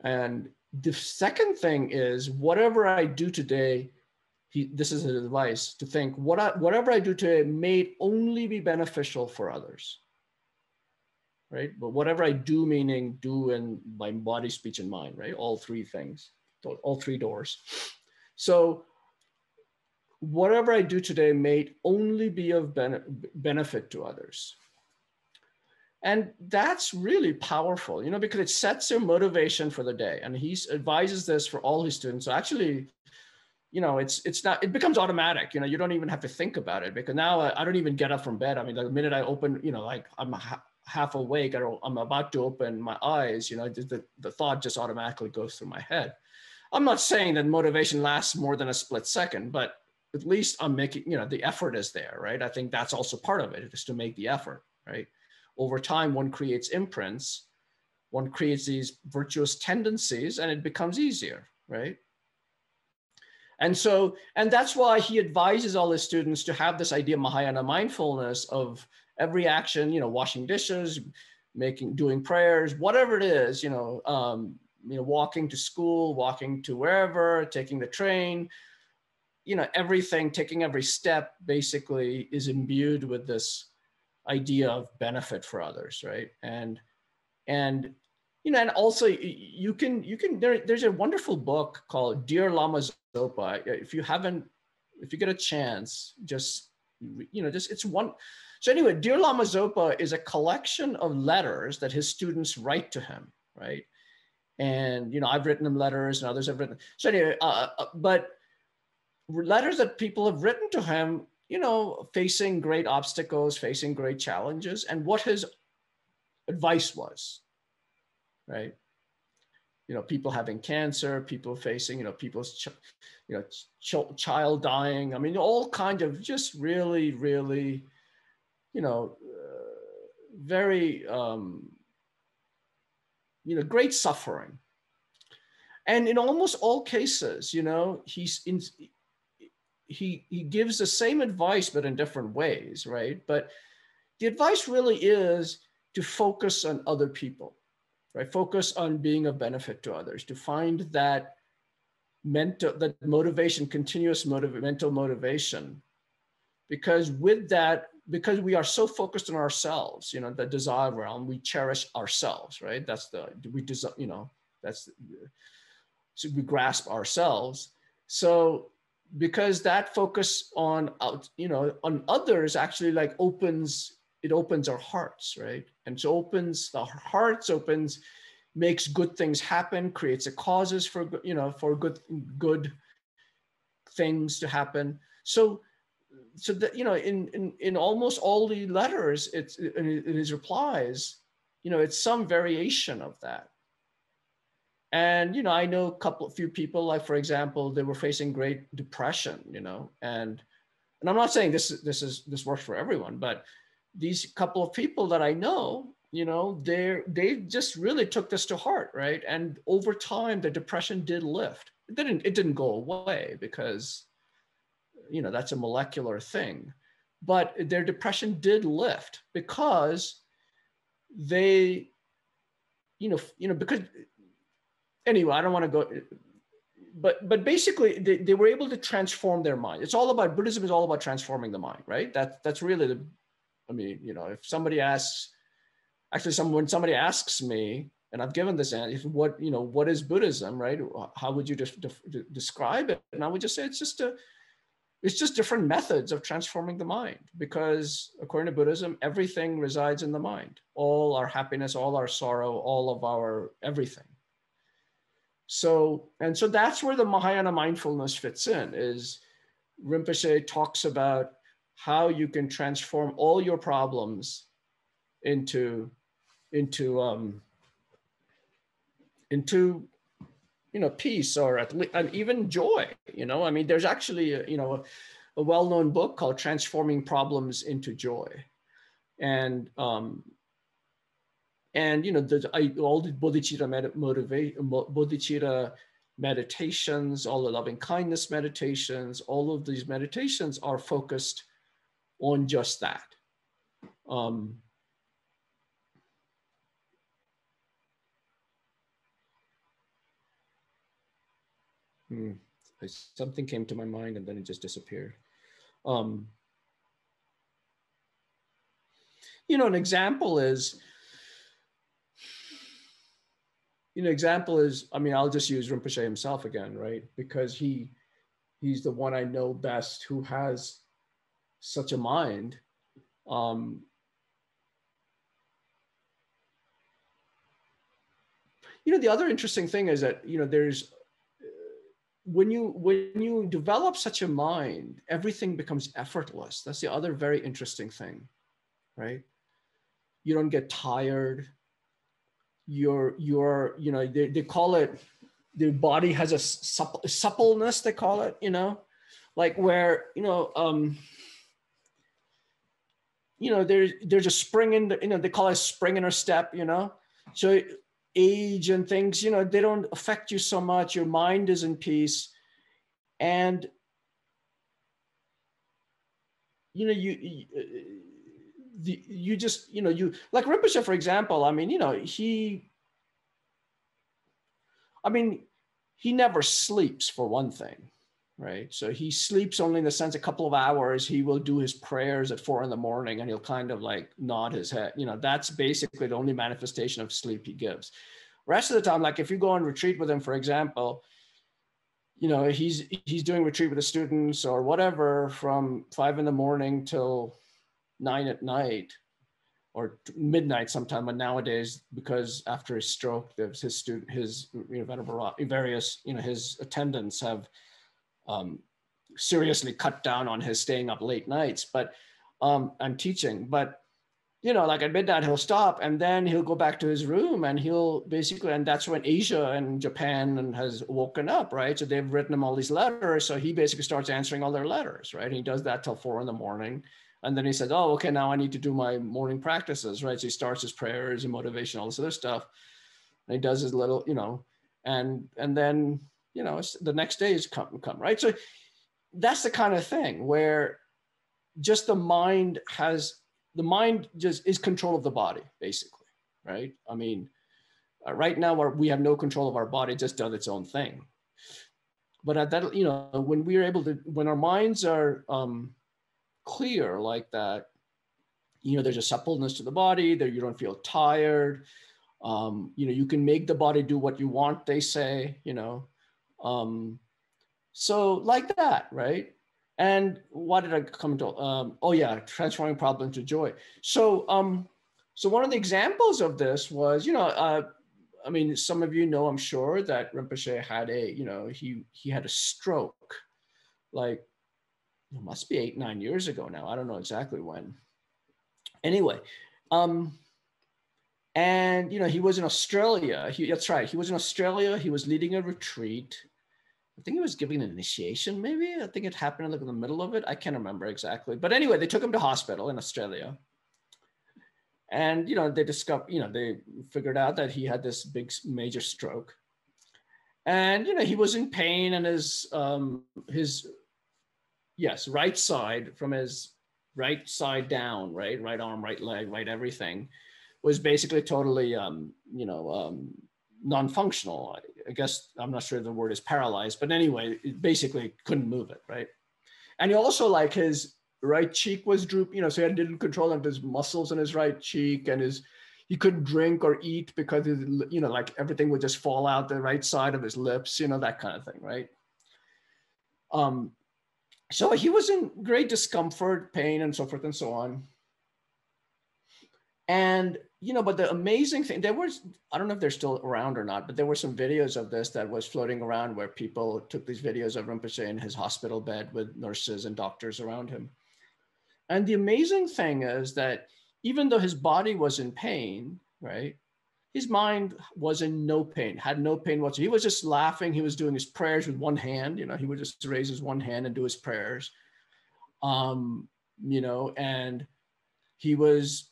And the second thing is, whatever I do today, this is his advice, to think, whatever I do today may only be beneficial for others, right? But whatever I do, meaning do in my body, speech, and mind, right? All three things, all three doors. So whatever I do today may only be of benefit to others. And that's really powerful, you know, because it sets their motivation for the day. And he advises this for all his students. So actually, you know, it becomes automatic, you know, you don't even have to think about it, because now I don't even get up from bed. I mean, the minute I open, you know, like I'm half awake, I'm about to open my eyes, you know, the thought just automatically goes through my head. I'm not saying that motivation lasts more than a split second, but at least I'm making, you know, the effort is there, right? I think that's also part of it, is to make the effort, right? Over time, one creates imprints, one creates these virtuous tendencies, and it becomes easier, right? And so, and that's why he advises all his students to have this idea of Mahayana mindfulness of every action, you know, washing dishes, doing prayers, whatever it is, you know, walking to school, walking to wherever, taking the train, you know, everything, taking every step basically is imbued with this idea of benefit for others, right? And you know, and also there's a wonderful book called Dear Lama Zopa. If you get a chance, just, you know, it's one. So anyway, Dear Lama Zopa is a collection of letters that his students write to him, right? And, you know, I've written him letters and others have written. So anyway, but letters that people have written to him, you know, facing great obstacles, facing great challenges, and what his advice was, right? You know, people having cancer, people facing, you know, child dying. I mean, all kind of just really, really, you know, very, you know, great suffering. And in almost all cases, you know, he gives the same advice, but in different ways, right? But the advice really is to focus on other people, right? Focus on being of benefit to others, to find that motivation, continuous mental motivation, because with that, because we are so focused on ourselves, you know, the desire realm, we cherish ourselves, right? So we grasp ourselves. So because that focus on, you know, on others actually like opens our hearts, right? And so makes good things happen, creates the causes for, you know, for good things to happen. So that, you know, in almost all the letters, in his replies, you know, it's some variation of that. And, you know, I know a few people, like, for example, they were facing great depression, you know, and I'm not saying this works for everyone, but these couple of people that I know, you know, they just really took this to heart, right? And over time, the depression did lift. It didn't go away, because, you know, that's a molecular thing, but their depression did lift because they, you know, because anyway, I don't want to go, but basically they were able to transform their mind. It's all about, Buddhism is all about transforming the mind, right? That's really I mean, you know, if somebody asks, when somebody asks me, and I've given this answer, what is Buddhism, right? How would you describe it? And I would just say it's just different methods of transforming the mind, because according to Buddhism, everything resides in the mind. All our happiness, all our sorrow, all of our everything. So that's where the Mahayana mindfulness fits in, is Rinpoche talks about how you can transform all your problems into you know, peace, or at least, and even joy. You know, I mean, there's actually a well-known book called Transforming Problems into Joy, and you know, all the bodhicitta meditations, all the loving kindness meditations, all of these meditations are focused on just that. Something came to my mind and then it just disappeared. An example is, I mean, I'll just use Rinpoche himself again, right? Because he's the one I know best who has such a mind. The other interesting thing is that, there's, when you develop such a mind, everything becomes effortless. That's the other very interesting thing, right? You don't get tired. They call it, the body has a suppleness, they call it, like where, there's a spring in the, they call it a spring in our step, so age and things, they don't affect you so much. Your mind is in peace. And, you just, like Rinpoche, for example, I mean, he never sleeps, for one thing, right? So he sleeps only in the sense a couple of hours. He will do his prayers at 4 a.m. and he'll kind of like nod his head. That's basically the only manifestation of sleep he gives. Rest of the time, like if you go on retreat with him, for example, he's doing retreat with the students or whatever from 5 a.m. till 9 p.m. or midnight sometime. But nowadays, because after his stroke, his attendants have seriously cut down on his staying up late nights, but and teaching. But like at midnight, he'll stop and then he'll go back to his room and he'll basically, and that's when Asia and Japan has woken up, right? So they've written him all these letters. So he basically starts answering all their letters, right? And he does that till 4 a.m. And then he says, oh, okay, now I need to do my morning practices, right? So he starts his prayers and motivation, all this other stuff. And he does his little, and then, the next day is come, right? So that's the kind of thing where just the mind just is control of the body, basically, right? I mean, right now we have no control of our body, it just does its own thing. But at that, when we're able to, when our minds are clear like that, there's a suppleness to the body, that you don't feel tired. You can make the body do what you want, they say, so like that, right? And what did I come to? Oh yeah, transforming problem to joy. So, so one of the examples of this was, I mean, some of you know, I'm sure, that Rinpoche had he had a stroke, like it must be 8-9 years ago now. I don't know exactly when. Anyway, and he was in Australia. That's right. He was in Australia. He was leading a retreat. I think he was giving an initiation, maybe. I think it happened like in the middle of it. I can't remember exactly. But anyway, they took him to hospital in Australia. And, they discovered, they figured out that he had this big, major stroke. And, he was in pain, and his right side, from his right side down, right arm, right leg, right everything, was basically totally, non-functional. I guess, I'm not sure the word is paralyzed, but anyway, it basically couldn't move it, right? And he also, like, his right cheek was drooping, so he didn't control his muscles in his right cheek, and he couldn't drink or eat because his, like everything would just fall out the right side of his lips, that kind of thing, right? So he was in great discomfort, pain, and so forth and so on. And, but the amazing thing, I don't know if they're still around or not, but there were some videos of this that was floating around where people took these videos of Rinpoche in his hospital bed with nurses and doctors around him. And the amazing thing is that even though his body was in pain, right, his mind was in no pain, had no pain whatsoever. He was just laughing. He was doing his prayers with one hand, he would just raise his one hand and do his prayers, and he was,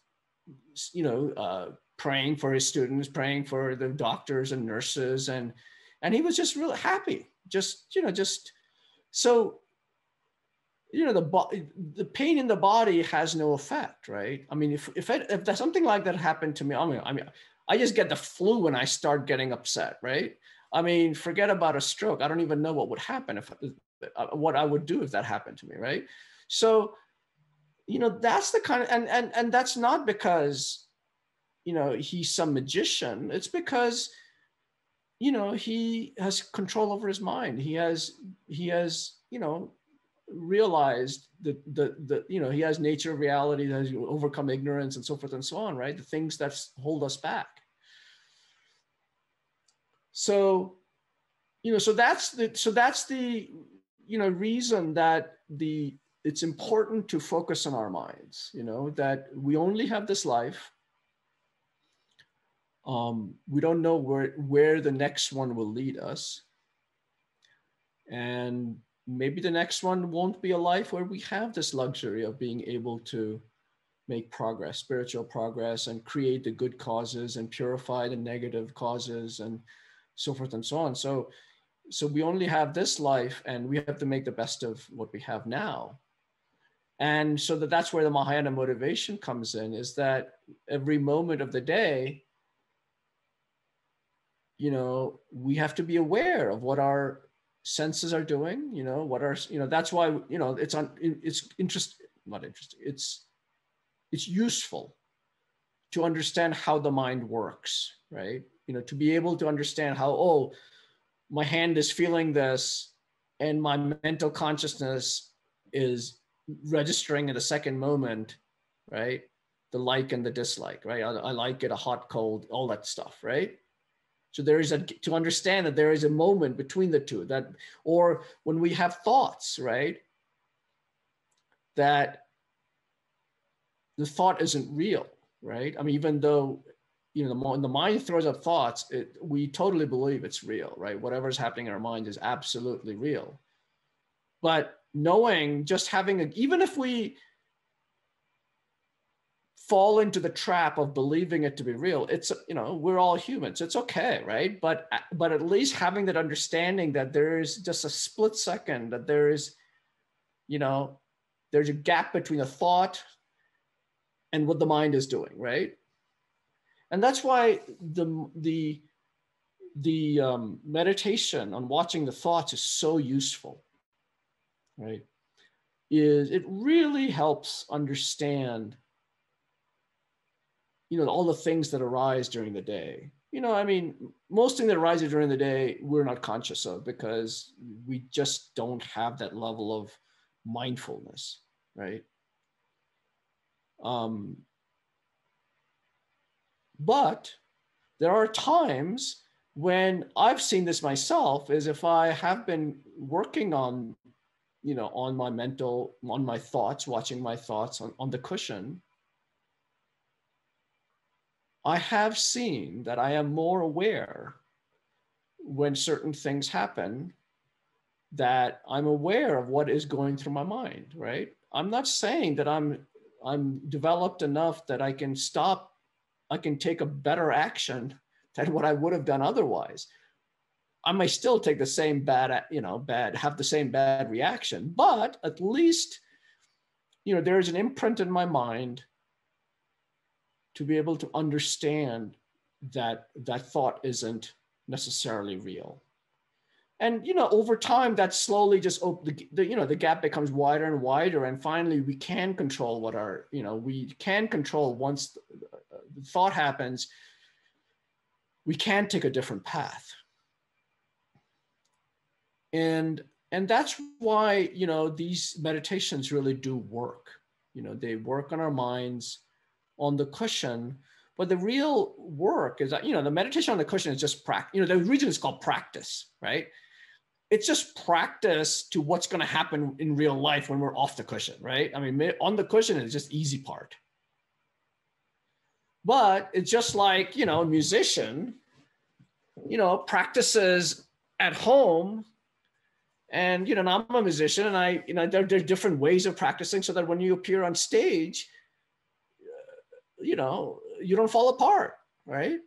praying for his students, praying for the doctors and nurses, and And he was just really happy. So, the pain in the body has no effect, right? I mean, if there's something like that happened to me, I just get the flu when I start getting upset, right? I mean, forget about a stroke. I don't even know what would happen what I would do if that happened to me, right? So, that's the kind of, and that's not because, he's some magician. It's because, he has control over his mind. He has, realized that he has nature of reality, that he overcome ignorance and so forth and so on, right? The things that hold us back. So, so that's the reason that it's important to focus on our minds, that we only have this life. We don't know where the next one will lead us. And maybe the next one won't be a life where we have this luxury of being able to make progress, spiritual progress, and create the good causes and purify the negative causes and so forth and so on. So we only have this life, and we have to make the best of what we have now. And so that's where the Mahayana motivation comes in, is that every moment of the day, we have to be aware of what our senses are doing, that's why, it's useful to understand how the mind works, right? To be able to understand how, my hand is feeling this and my mental consciousness is registering at a second moment, right? The like and the dislike, right? I like it, a hot, cold, all that stuff, right? So to understand that there is a moment between the two, or when we have thoughts, right? That the thought isn't real, right? I mean, even though, when the mind throws up thoughts, we totally believe it's real, right? Whatever's happening in our mind is absolutely real. But even if we fall into the trap of believing it to be real, it's, we're all humans, it's okay, right? But at least having that understanding that there is just a split second, that there is, there's a gap between a thought and what the mind is doing, right? And that's why the meditation on watching the thoughts is so useful, right? It really helps understand all the things that arise during the day. Most things that arise during the day, we're not conscious of because we just don't have that level of mindfulness, right? But there are times when I've seen this myself, is if I have been working on, on my thoughts, watching my thoughts on the cushion, I have seen that I am more aware when certain things happen, that I'm aware of what is going through my mind, right? I'm not saying that I'm developed enough that I can take a better action than what I would have done otherwise. I may still take the same have the same bad reaction, but at least, there is an imprint in my mind to be able to understand that that thought isn't necessarily real. And, over time, that slowly just, the gap becomes wider and wider. And finally, we can control once the thought happens, we can take a different path. And that's why, these meditations really do work. They work on our minds, on the cushion, but the real work is that, the meditation on the cushion is just practice. The reason it's called practice, right? It's just practice to what's going to happen in real life when we're off the cushion, right? I mean, on the cushion is just easy part. But it's just like, a musician, practices at home. And, I'm a musician, and there are different ways of practicing so that when you appear on stage, you don't fall apart, right?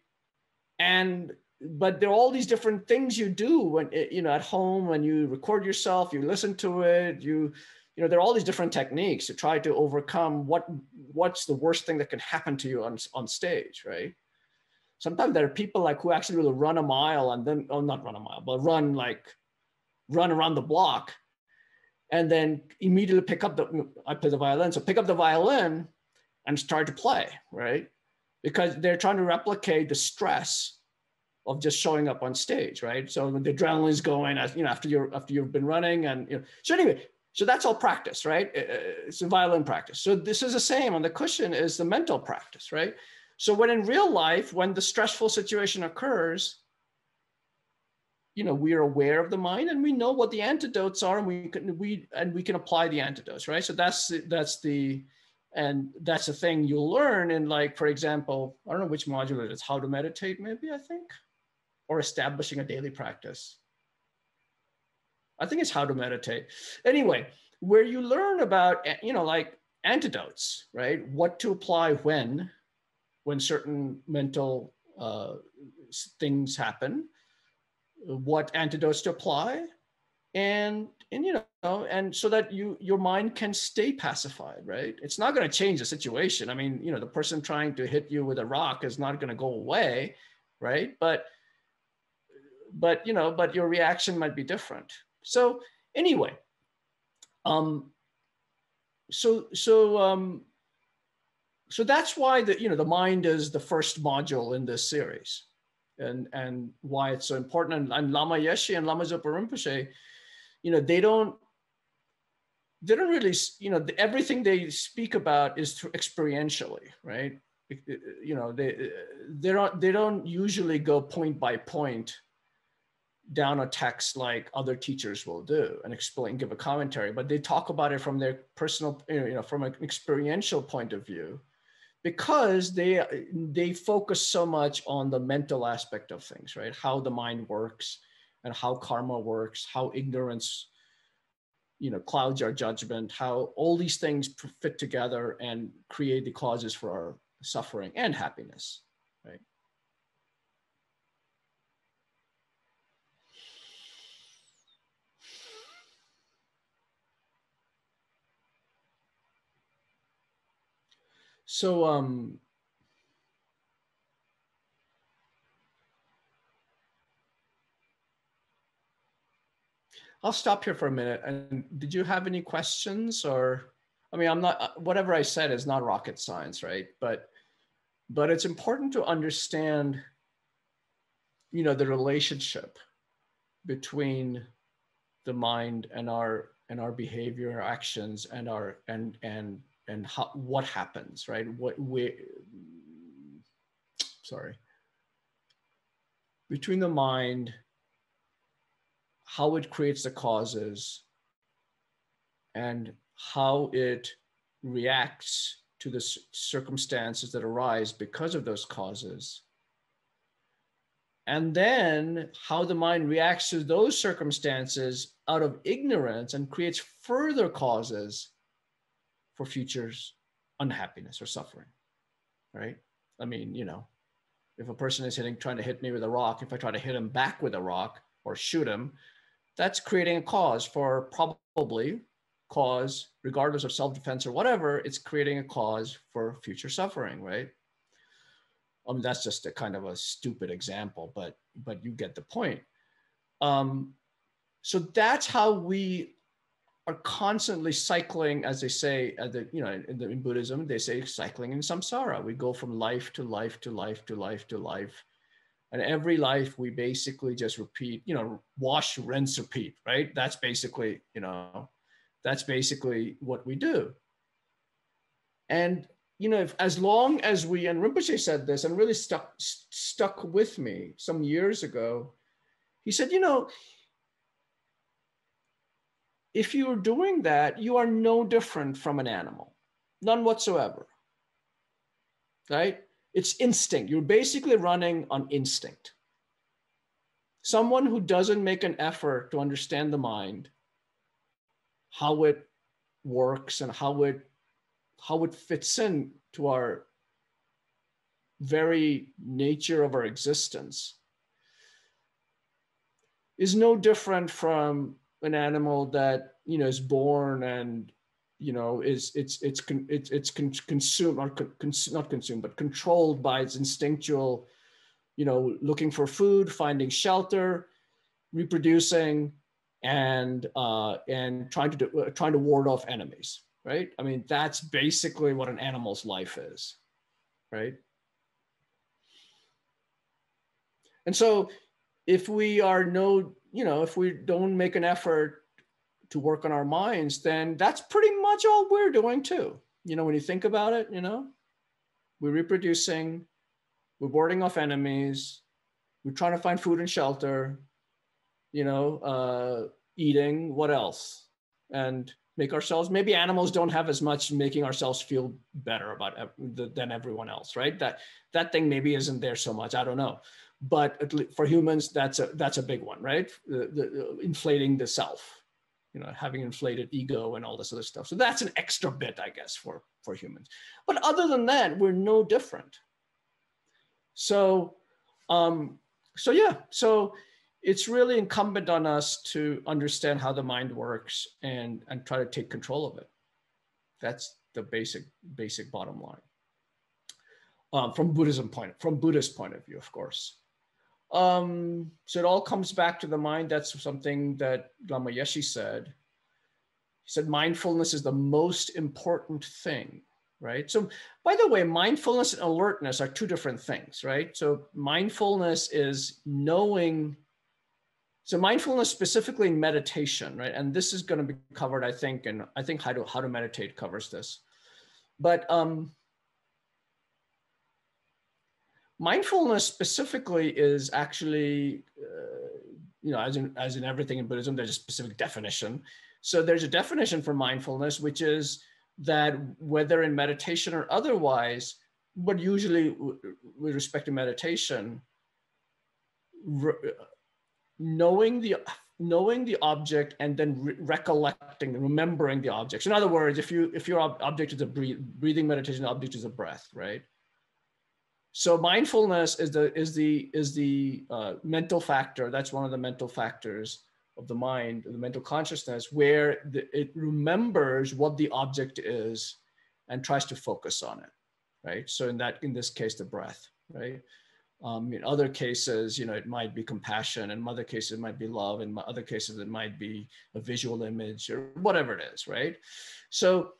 And but there are all these different things you do when, you know, at home, when you record yourself, you listen to it, you know, there are all these different techniques to try to overcome what's the worst thing that can happen to you on stage, right? Sometimes there are people like who actually will run a mile and then, oh, not run a mile, but run around the block and then immediately pick up I play the violin. So pick up the violin and start to play, right? Because they're trying to replicate the stress of just showing up on stage, right? So when the adrenaline's going, as you know, after you've been running, and you know. So anyway, so that's all practice, right? It's a violin practice. So this is the same on the cushion is the mental practice, right? So when in real life, when the stressful situation occurs, you know, we are aware of the mind and we know what the antidotes are, and we can apply the antidotes, right? So that's the thing you'll learn in, like, for example, I don't know which module it is, how to meditate, maybe, I think. Or establishing a daily practice. I think it's how to meditate. Anyway, where you learn about, you know, like antidotes, right? What to apply when certain mental things happen, what antidotes to apply, and you know, and so that your mind can stay pacified, right? It's not going to change the situation. I mean, you know, the person trying to hit you with a rock is not going to go away, right? But you know, but your reaction might be different. So anyway, so that's why the mind is the first module in this series, and why it's so important. And Lama Yeshe and Lama Zopa Rinpoche, you know, they don't really, you know, everything they speak about is experientially, right? You know, they don't usually go point by point down a text like other teachers will do and give a commentary, but they talk about it from their personal, you know, from an experiential point of view, because they focus so much on the mental aspect of things, right? How the mind works and how karma works, how ignorance, you know, clouds our judgment, how all these things fit together and create the causes for our suffering and happiness, right? So, I'll stop here for a minute. And did you have any questions? Or, I mean, whatever I said is not rocket science, right? But it's important to understand, you know, the relationship between the mind and our behavior, our actions, and what happens, right? Between the mind, how it creates the causes, and how it reacts to the circumstances that arise because of those causes. And then how the mind reacts to those circumstances out of ignorance and creates further causes for future unhappiness or suffering, right? I mean, you know, if a person is trying to hit me with a rock, if I try to hit him back with a rock or shoot him, that's creating a cause for regardless of self-defense or whatever, it's creating a cause for future suffering, right? I mean, that's just a kind of a stupid example, but you get the point. So that's how we are constantly cycling, as they say, in Buddhism, they say cycling in samsara. We go from life to life to life to life to life. And every life we basically just repeat, you know, wash, rinse, repeat, right? That's basically, you know, that's basically what we do. And, you know, as long as and Rinpoche said this and really stuck with me some years ago, he said, you know, if you're doing that, you are no different from an animal, none whatsoever, right? It's instinct. You're basically running on instinct. Someone who doesn't make an effort to understand the mind, how it works and how it fits in to our very nature of our existence, is no different from an animal that, you know, is born and, you know, consumed, or not consumed, but controlled by its instinctual, you know, looking for food, finding shelter, reproducing, and trying to ward off enemies, right? I mean, that's basically what an animal's life is, right? And so if we are if we don't make an effort to work on our minds, then that's pretty much all we're doing too. You know, when you think about it, you know, we're reproducing, we're warding off enemies, we're trying to find food and shelter, you know, eating, what else? And make ourselves, maybe animals don't have as much making ourselves feel better about than everyone else, right? That thing maybe isn't there so much, I don't know. But at least for humans, that's a big one, right? The inflating the self, you know, having inflated ego and all this other stuff. So that's an extra bit, I guess, for humans. But other than that, we're no different. So, so it's really incumbent on us to understand how the mind works and try to take control of it. That's the basic bottom line. From Buddhist point of view, of course. So it all comes back to the mind. That's something that Lama Yeshe said. He said, mindfulness is the most important thing, right? So by the way, mindfulness and alertness are two different things, right? So mindfulness is knowing. So mindfulness specifically in meditation, right? And this is going to be covered, I think, and I think how to meditate covers this. But mindfulness specifically is actually, you know, as in everything in Buddhism, there's a specific definition. So there's a definition for mindfulness, which is that whether in meditation or otherwise, but usually with respect to meditation, knowing the object and then recollecting and remembering the object. So in other words, if your object is a breathing meditation, the object is a breath, right? So mindfulness is the mental factor. That's one of the mental factors of the mind, the mental consciousness, where it remembers what the object is and tries to focus on it, right? So in this case, the breath, right? In other cases, you know, it might be compassion. In other cases, it might be love. In other cases, it might be a visual image or whatever it is, right? So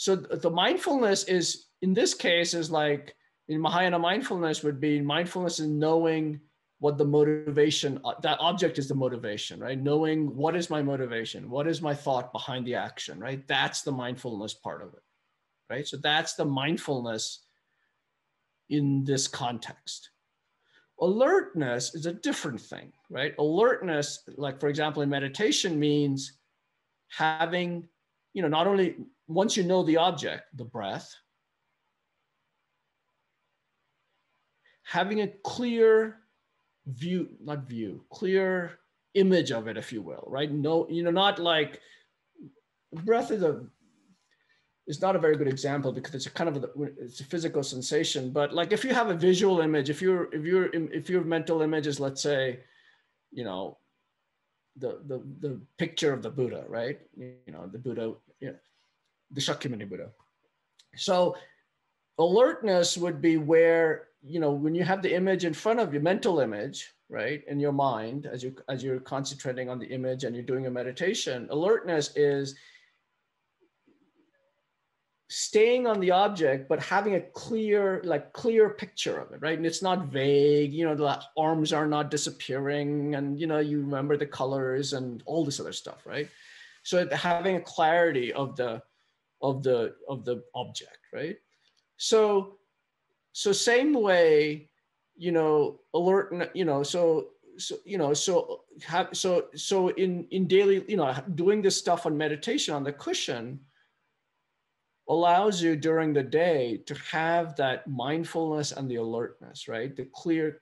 the mindfulness is, in this case, is like, in Mahayana mindfulness would be mindfulness in knowing what the motivation, that object is the motivation, right? Knowing what is my motivation, what is my thought behind the action, right? That's the mindfulness part of it, right? So that's the mindfulness in this context. Alertness is a different thing, right? Alertness, like for example, in meditation means having, you know, not only once you know the object, the breath, having a clear clear image of it, if you will, right? No, you know, not like breath is not a very good example because it's a kind of it's a physical sensation. But like if you have a visual image, if your mental image is, let's say, you know, the picture of the Buddha, right? You know, the Buddha, you know, the Shakyamuni Buddha. So alertness would be where, you know, when you have the image in front of you, mental image, right, in your mind, as you're concentrating on the image and you're doing a meditation, alertness is staying on the object, but having a clear picture of it, right? And it's not vague, you know, the arms are not disappearing and, you know, you remember the colors and all this other stuff, right? So having a clarity of the object, right? So same way, you know, alert, you know, so in daily, you know, doing this stuff on meditation on the cushion allows you during the day to have that mindfulness and the alertness, right? The clear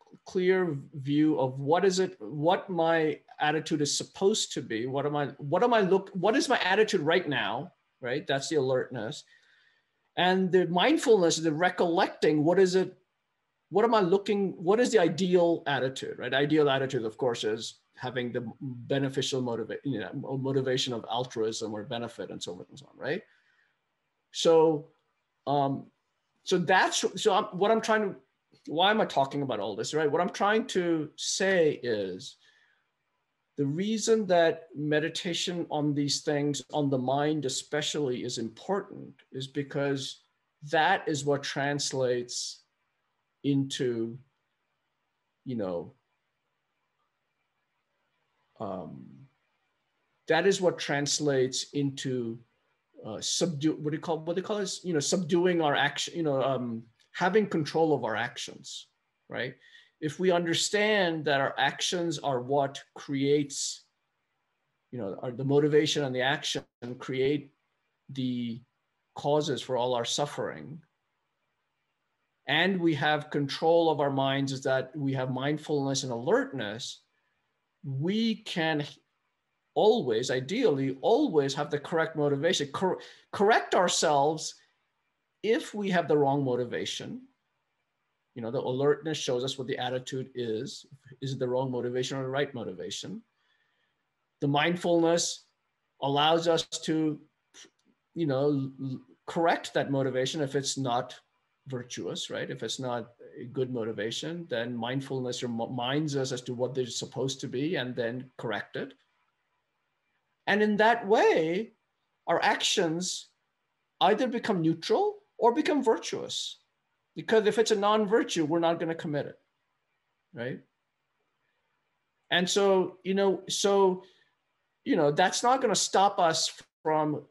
view of what my attitude is supposed to be. What is my attitude right now, right? That's the alertness. And the mindfulness, the recollecting, what is it what is the ideal attitude, right? Ideal attitude, of course, is having the beneficial motivation of altruism or benefit and so forth and so on, right? So, why am I talking about all this, right? What I'm trying to say is the reason that meditation on these things, on the mind especially, is important is because that is what translates into, that is what translates into what they call this, subduing our action, having control of our actions, right? If we understand that our actions are what creates, the motivation and the action create the causes for all our suffering, and we have control of our minds, is that we have mindfulness and alertness, we can always, ideally, always have the correct motivation, correct ourselves if we have the wrong motivation. The alertness shows us what the attitude is it the wrong motivation or the right motivation? The mindfulness allows us to, correct that motivation if it's not virtuous, right? If it's not a good motivation, then mindfulness reminds us as to what they're supposed to be and then correct it. And in that way, our actions either become neutral or become virtuous. Because if it's a non-virtue, we're not going to commit it, right? And so, that's not going to stop us from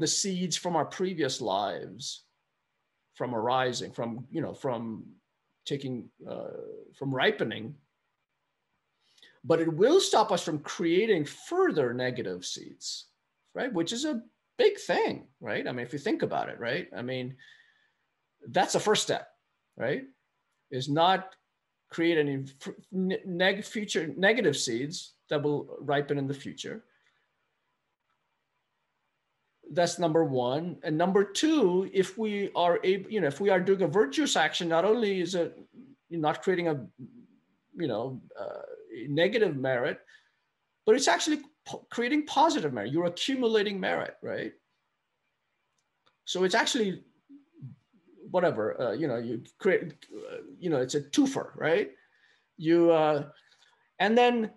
the seeds from our previous lives, from arising, from ripening. But it will stop us from creating further negative seeds, right? Which is a big thing, right? I mean, if you think about it, right? I mean, that's the first step, right? Is not create any future negative seeds that will ripen in the future. That's number one. And number two, if we are able, if we are doing a virtuous action, not only is it not creating a, negative merit, but it's actually creating positive merit. You're accumulating merit, right? So it's actually whatever, you create, it's a twofer, right? And then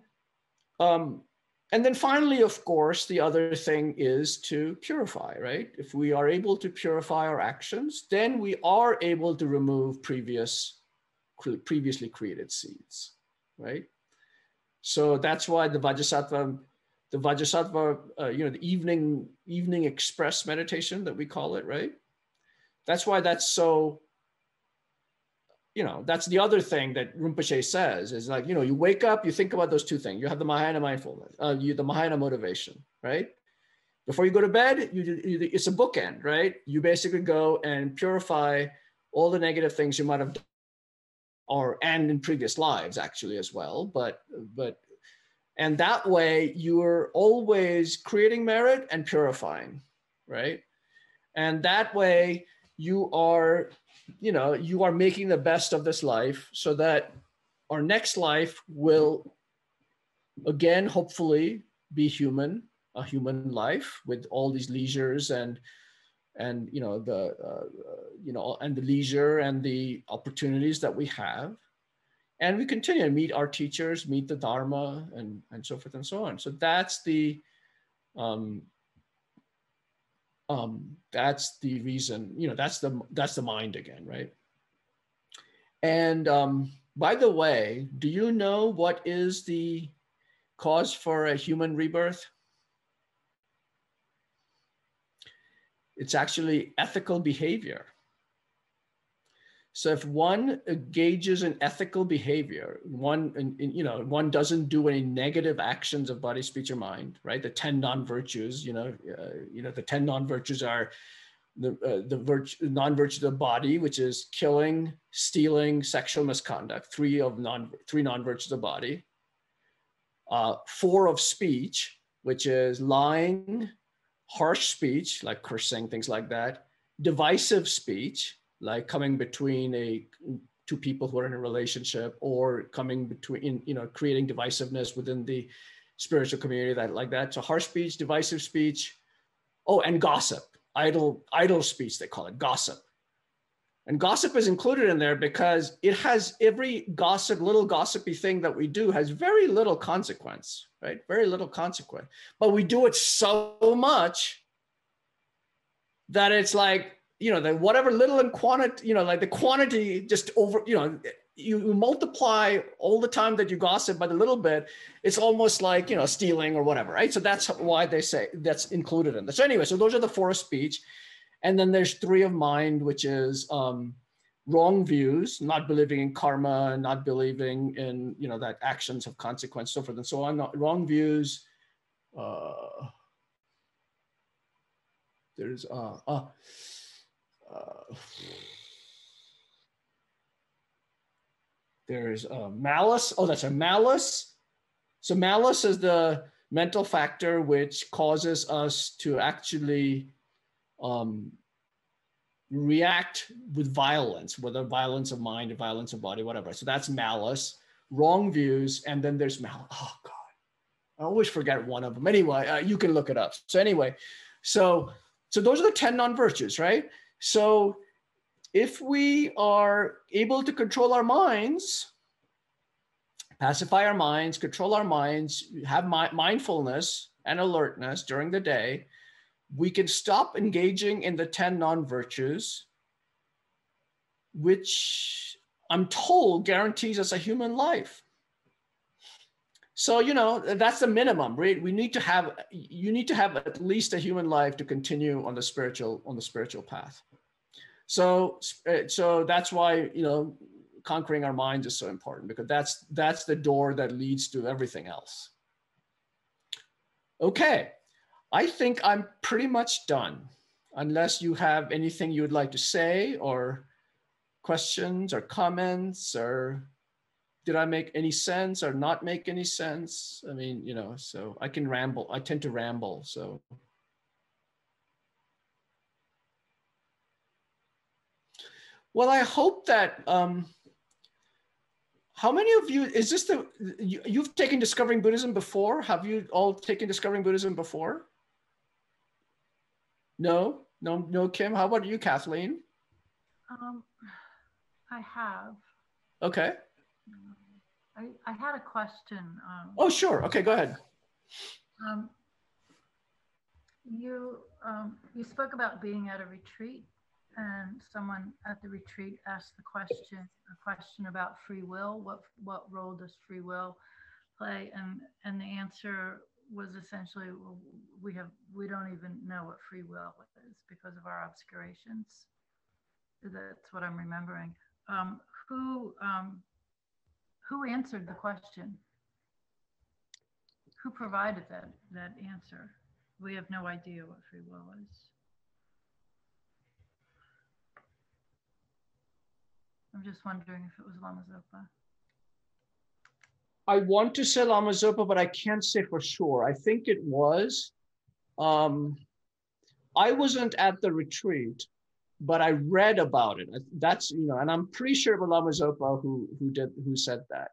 finally, of course, the other thing is to purify, right? If we are able to purify our actions, then we are able to remove previously created seeds, right? So that's why the Vajrasattva, the evening express meditation that we call it, right? That's why that's so, that's the other thing that Rinpoche says is like, you wake up, you think about those two things. You have the Mahayana mindfulness, the Mahayana motivation, right? Before you go to bed, it's a bookend, right? You basically go and purify all the negative things you might have done, and in previous lives actually as well. And that way you're always creating merit and purifying, right? And that way you are making the best of this life so that our next life will again, hopefully be a human life with all these leisures and the leisure and the opportunities that we have. And we continue to meet our teachers, meet the Dharma, and so forth and so on. So that's the reason, that's the mind again, right? And by the way, do you know what is the cause for a human rebirth? It's actually ethical behavior. So if one engages in ethical behavior, one doesn't do any negative actions of body, speech, or mind, right? The 10 non-virtues, the 10 non-virtues are the non-virtues of the body, which is killing, stealing, sexual misconduct, three non-virtues of the body. 4 of speech, which is lying, harsh speech, like cursing, things like that, divisive speech, like coming between two people who are in a relationship, or coming between, creating divisiveness within the spiritual community, that like that. So harsh speech, divisive speech, and gossip, idle speech, they call it gossip. And gossip is included in there because it has every little gossipy thing that we do has very little consequence, right? Very little consequence. But we do it so much that it's like, the whatever little in quantity, like the quantity just over, you multiply all the time that you gossip by the little bit, it's almost like, stealing or whatever, right? So that's why they say that's included in this. So anyway, so those are the 4 of speech. And then there's 3 of mind, which is wrong views, not believing in karma, not believing in, that actions have consequence, so forth and so on. Wrong views. There's malice. Oh, that's a malice. So malice is the mental factor which causes us to actually react with violence, whether violence of mind or violence of body, whatever. So that's malice, wrong views, and then there's malice. Oh God, I always forget one of them. Anyway, you can look it up. So anyway, so those are the 10 non-virtues, right? So if we are able to control our minds, pacify our minds, control our minds, have mindfulness and alertness during the day, we can stop engaging in the 10 non-virtues, which I'm told guarantees us a human life. So, that's the minimum, right? You need to have at least a human life to continue on the spiritual path. So that's why, conquering our minds is so important, because that's the door that leads to everything else. Okay. I think I'm pretty much done, unless you have anything you would like to say, or questions or comments, or did I make any sense or not make any sense? I mean, so I can ramble. I tend to ramble, so. Well, I hope that, how many of you, is this you've taken Discovering Buddhism before? Have you all taken Discovering Buddhism before? No, Kim. How about you, Kathleen? I have. Okay. I had a question. Oh, sure. Okay, go ahead. You spoke about being at a retreat, and someone at the retreat asked a question about free will. What role does free will play? And the answer was essentially, well, we don't even know what free will is because of our obscurations. That's what I'm remembering. Who answered the question? Who provided that answer? We have no idea what free will is. I'm just wondering if it was Lama Zopa. I want to say Lama Zopa, but I can't say for sure. I think it was. I wasn't at the retreat, but I read about it. That's, and I'm pretty sure it was Lama Zopa who said that,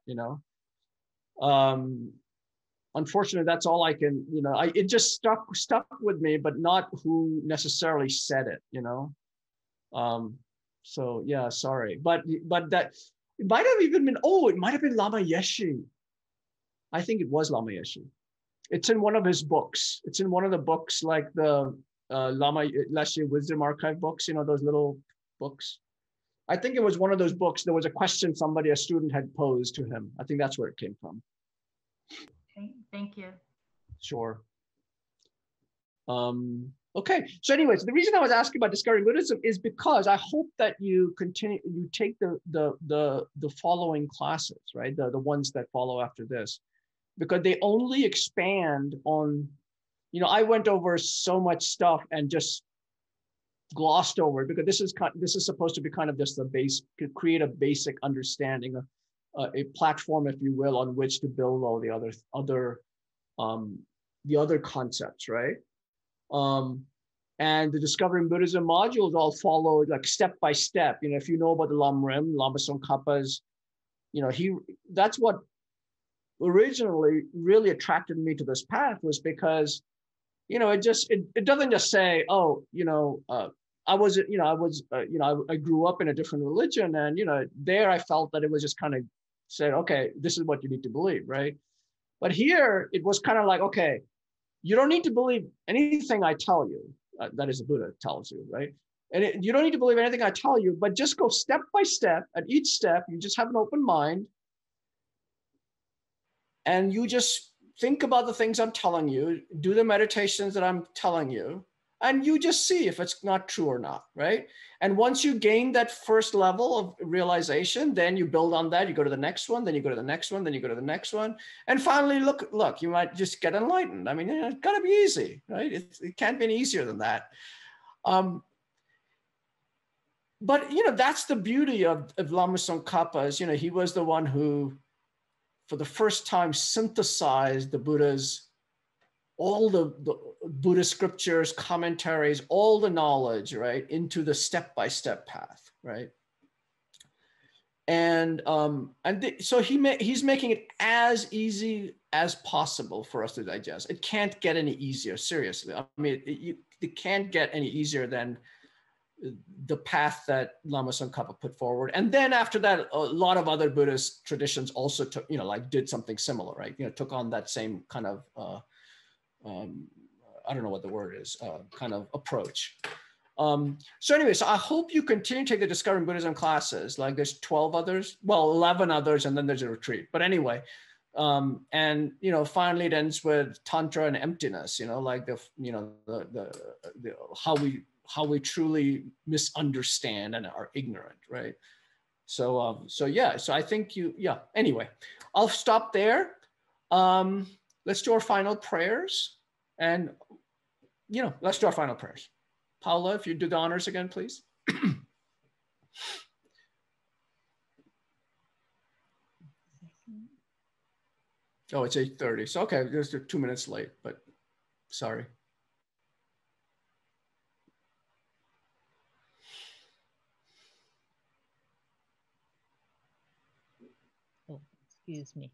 Unfortunately, that's all I can, it just stuck with me, but not who necessarily said it, So yeah, sorry, but that it might have even been, it might have been Lama Yeshe. I think it was Lama Yeshe. It's in one of his books. It's in one of the books, like the Lama Yeshe Wisdom Archive books, those little books. I think it was one of those books. There was a question a student had posed to him. I think that's where it came from. Okay, thank you. Sure. Okay, so anyways, the reason I was asking about Discovering Buddhism is because I hope that you take the following classes, right? The ones that follow after this, because they only expand on, I went over so much stuff and just glossed over it, because this is supposed to be kind of just the base, to create a basic understanding of a platform, if you will, on which to build all the other concepts, right? And the Discovering Buddhism modules all follow like step by step. You know, if you know about the Lam Rim, Lama Tsongkhapa's, you know, that's what originally really attracted me to this path, was because, you know, it doesn't just say, oh, you know, I grew up in a different religion, and, you know, there I felt that it was just kind of said, okay, this is what you need to believe, right? But here it was kind of like, okay, you don't need to believe anything I tell you. That is, the Buddha tells you, right? And you don't need to believe anything I tell you, but just go step by step. At each step, you just have an open mind, and you just think about the things I'm telling you, do the meditations that I'm telling you, and you just see if it's not true or not, right? And once you gain that first level of realization, then you build on that. You go to the next one, then you go to the next one, then you go to the next one. And finally, look, you might just get enlightened. I mean, it's gotta be easy, right? It can't be any easier than that. But, you know, that's the beauty of Lama Tsongkhapa's. You know, he was the one who, for the first time, synthesized the Buddha's, all the Buddhist scriptures, commentaries, all the knowledge, right, into the step-by-step path, right? And so he's making it as easy as possible for us to digest. It can't get any easier, seriously. I mean, it can't get any easier than the path that Lama Tsongkhapa put forward. And then after that, a lot of other Buddhist traditions also took, you know, like did something similar, right? You know, took on that same kind of, I don't know what the word is, kind of approach. So anyway, so I hope you continue to take the Discovering Buddhism classes. Like there's 12 others, well, 11 others, and then there's a retreat. But anyway, and, you know, finally it ends with Tantra and emptiness, you know, like the how we truly misunderstand and are ignorant, right? So, yeah, so I think anyway, I'll stop there. Let's do our final prayers, and, you know, let's do our final prayers. Paula, if you do the honors again, please. Oh, it's 8:30. So, okay, just 2 minutes late, but sorry. Oh, excuse me.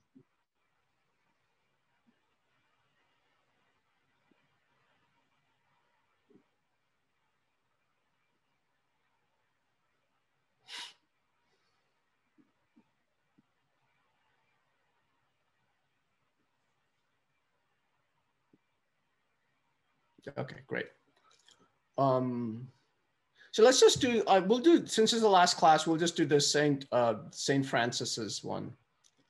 Okay, great. So let's just do, we'll do, since it's the last class, we'll just do the Saint Francis's one.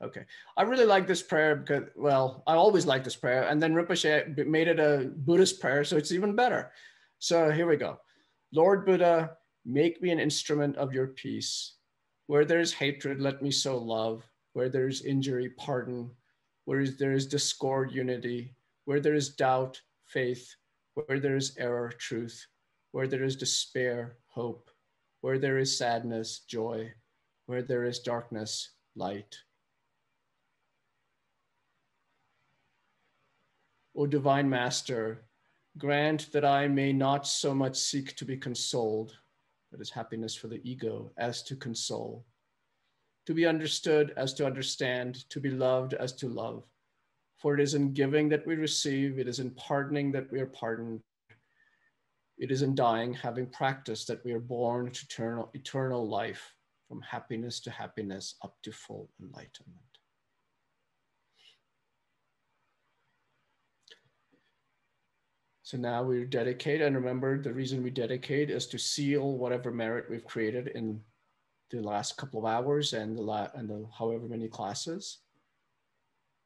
Okay. I really like this prayer because, well, I always like this prayer. And then Rinpoche made it a Buddhist prayer, so it's even better. So here we go. Lord Buddha, make me an instrument of your peace. Where there is hatred, let me sow love. Where there is injury, pardon. Where there is discord, unity. Where there is doubt, faith. Where there is error, truth. Where there is despair, hope. Where there is sadness, joy. Where there is darkness, light. O Divine Master, grant that I may not so much seek to be consoled, that is happiness for the ego, as to console, to be understood as to understand, to be loved as to love. For it is in giving that we receive, it is in pardoning that we are pardoned, it is in dying, having practiced, that we are born to eternal life, from happiness to happiness, up to full enlightenment. So now we dedicate, and remember the reason we dedicate is to seal whatever merit we've created in the last couple of hours and the however many classes,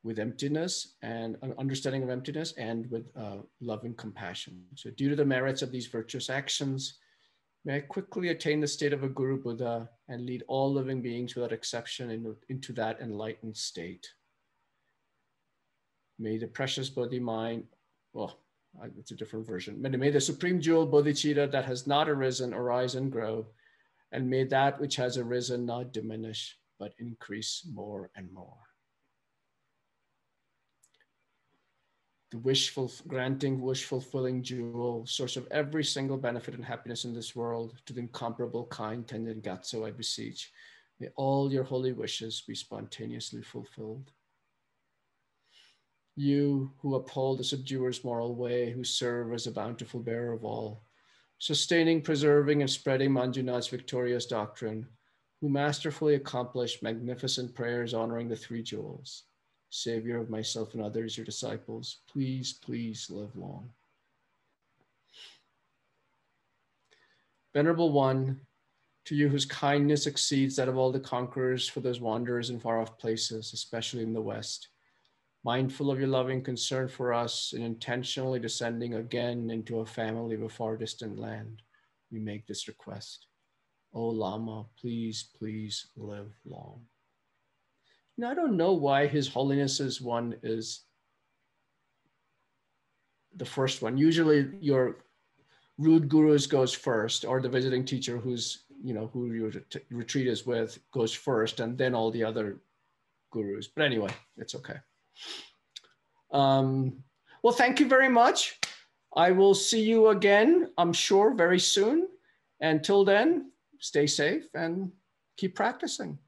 with emptiness and an understanding of emptiness, and with love and compassion. So due to the merits of these virtuous actions, may I quickly attain the state of a Guru Buddha and lead all living beings without exception into that enlightened state. May the precious Bodhi mind, well, it's a different version. May the supreme jewel bodhicitta that has not arisen arise and grow, and may that which has arisen not diminish, but increase more and more. the granting, wish fulfilling jewel, source of every single benefit and happiness in this world, to the incomparable kind Tenjin Gatso, I beseech, may all your holy wishes be spontaneously fulfilled. You who uphold the subduer's moral way, who serve as a bountiful bearer of all, sustaining, preserving, and spreading Manjunath's victorious doctrine, who masterfully accomplish magnificent prayers honoring the three jewels, Savior of myself and others, your disciples, please, please live long. Venerable One, to you whose kindness exceeds that of all the conquerors for those wanderers in far-off places, especially in the West, mindful of your loving concern for us and intentionally descending again into a family of a far distant land, we make this request. O Lama, please, please live long. Now, I don't know why His Holiness's one is the first one. Usually your rude gurus goes first, or the visiting teacher who's, who your retreat is with goes first, and then all the other gurus. But anyway, it's okay. Well, thank you very much. I will see you again, I'm sure, very soon. Until then, stay safe and keep practicing.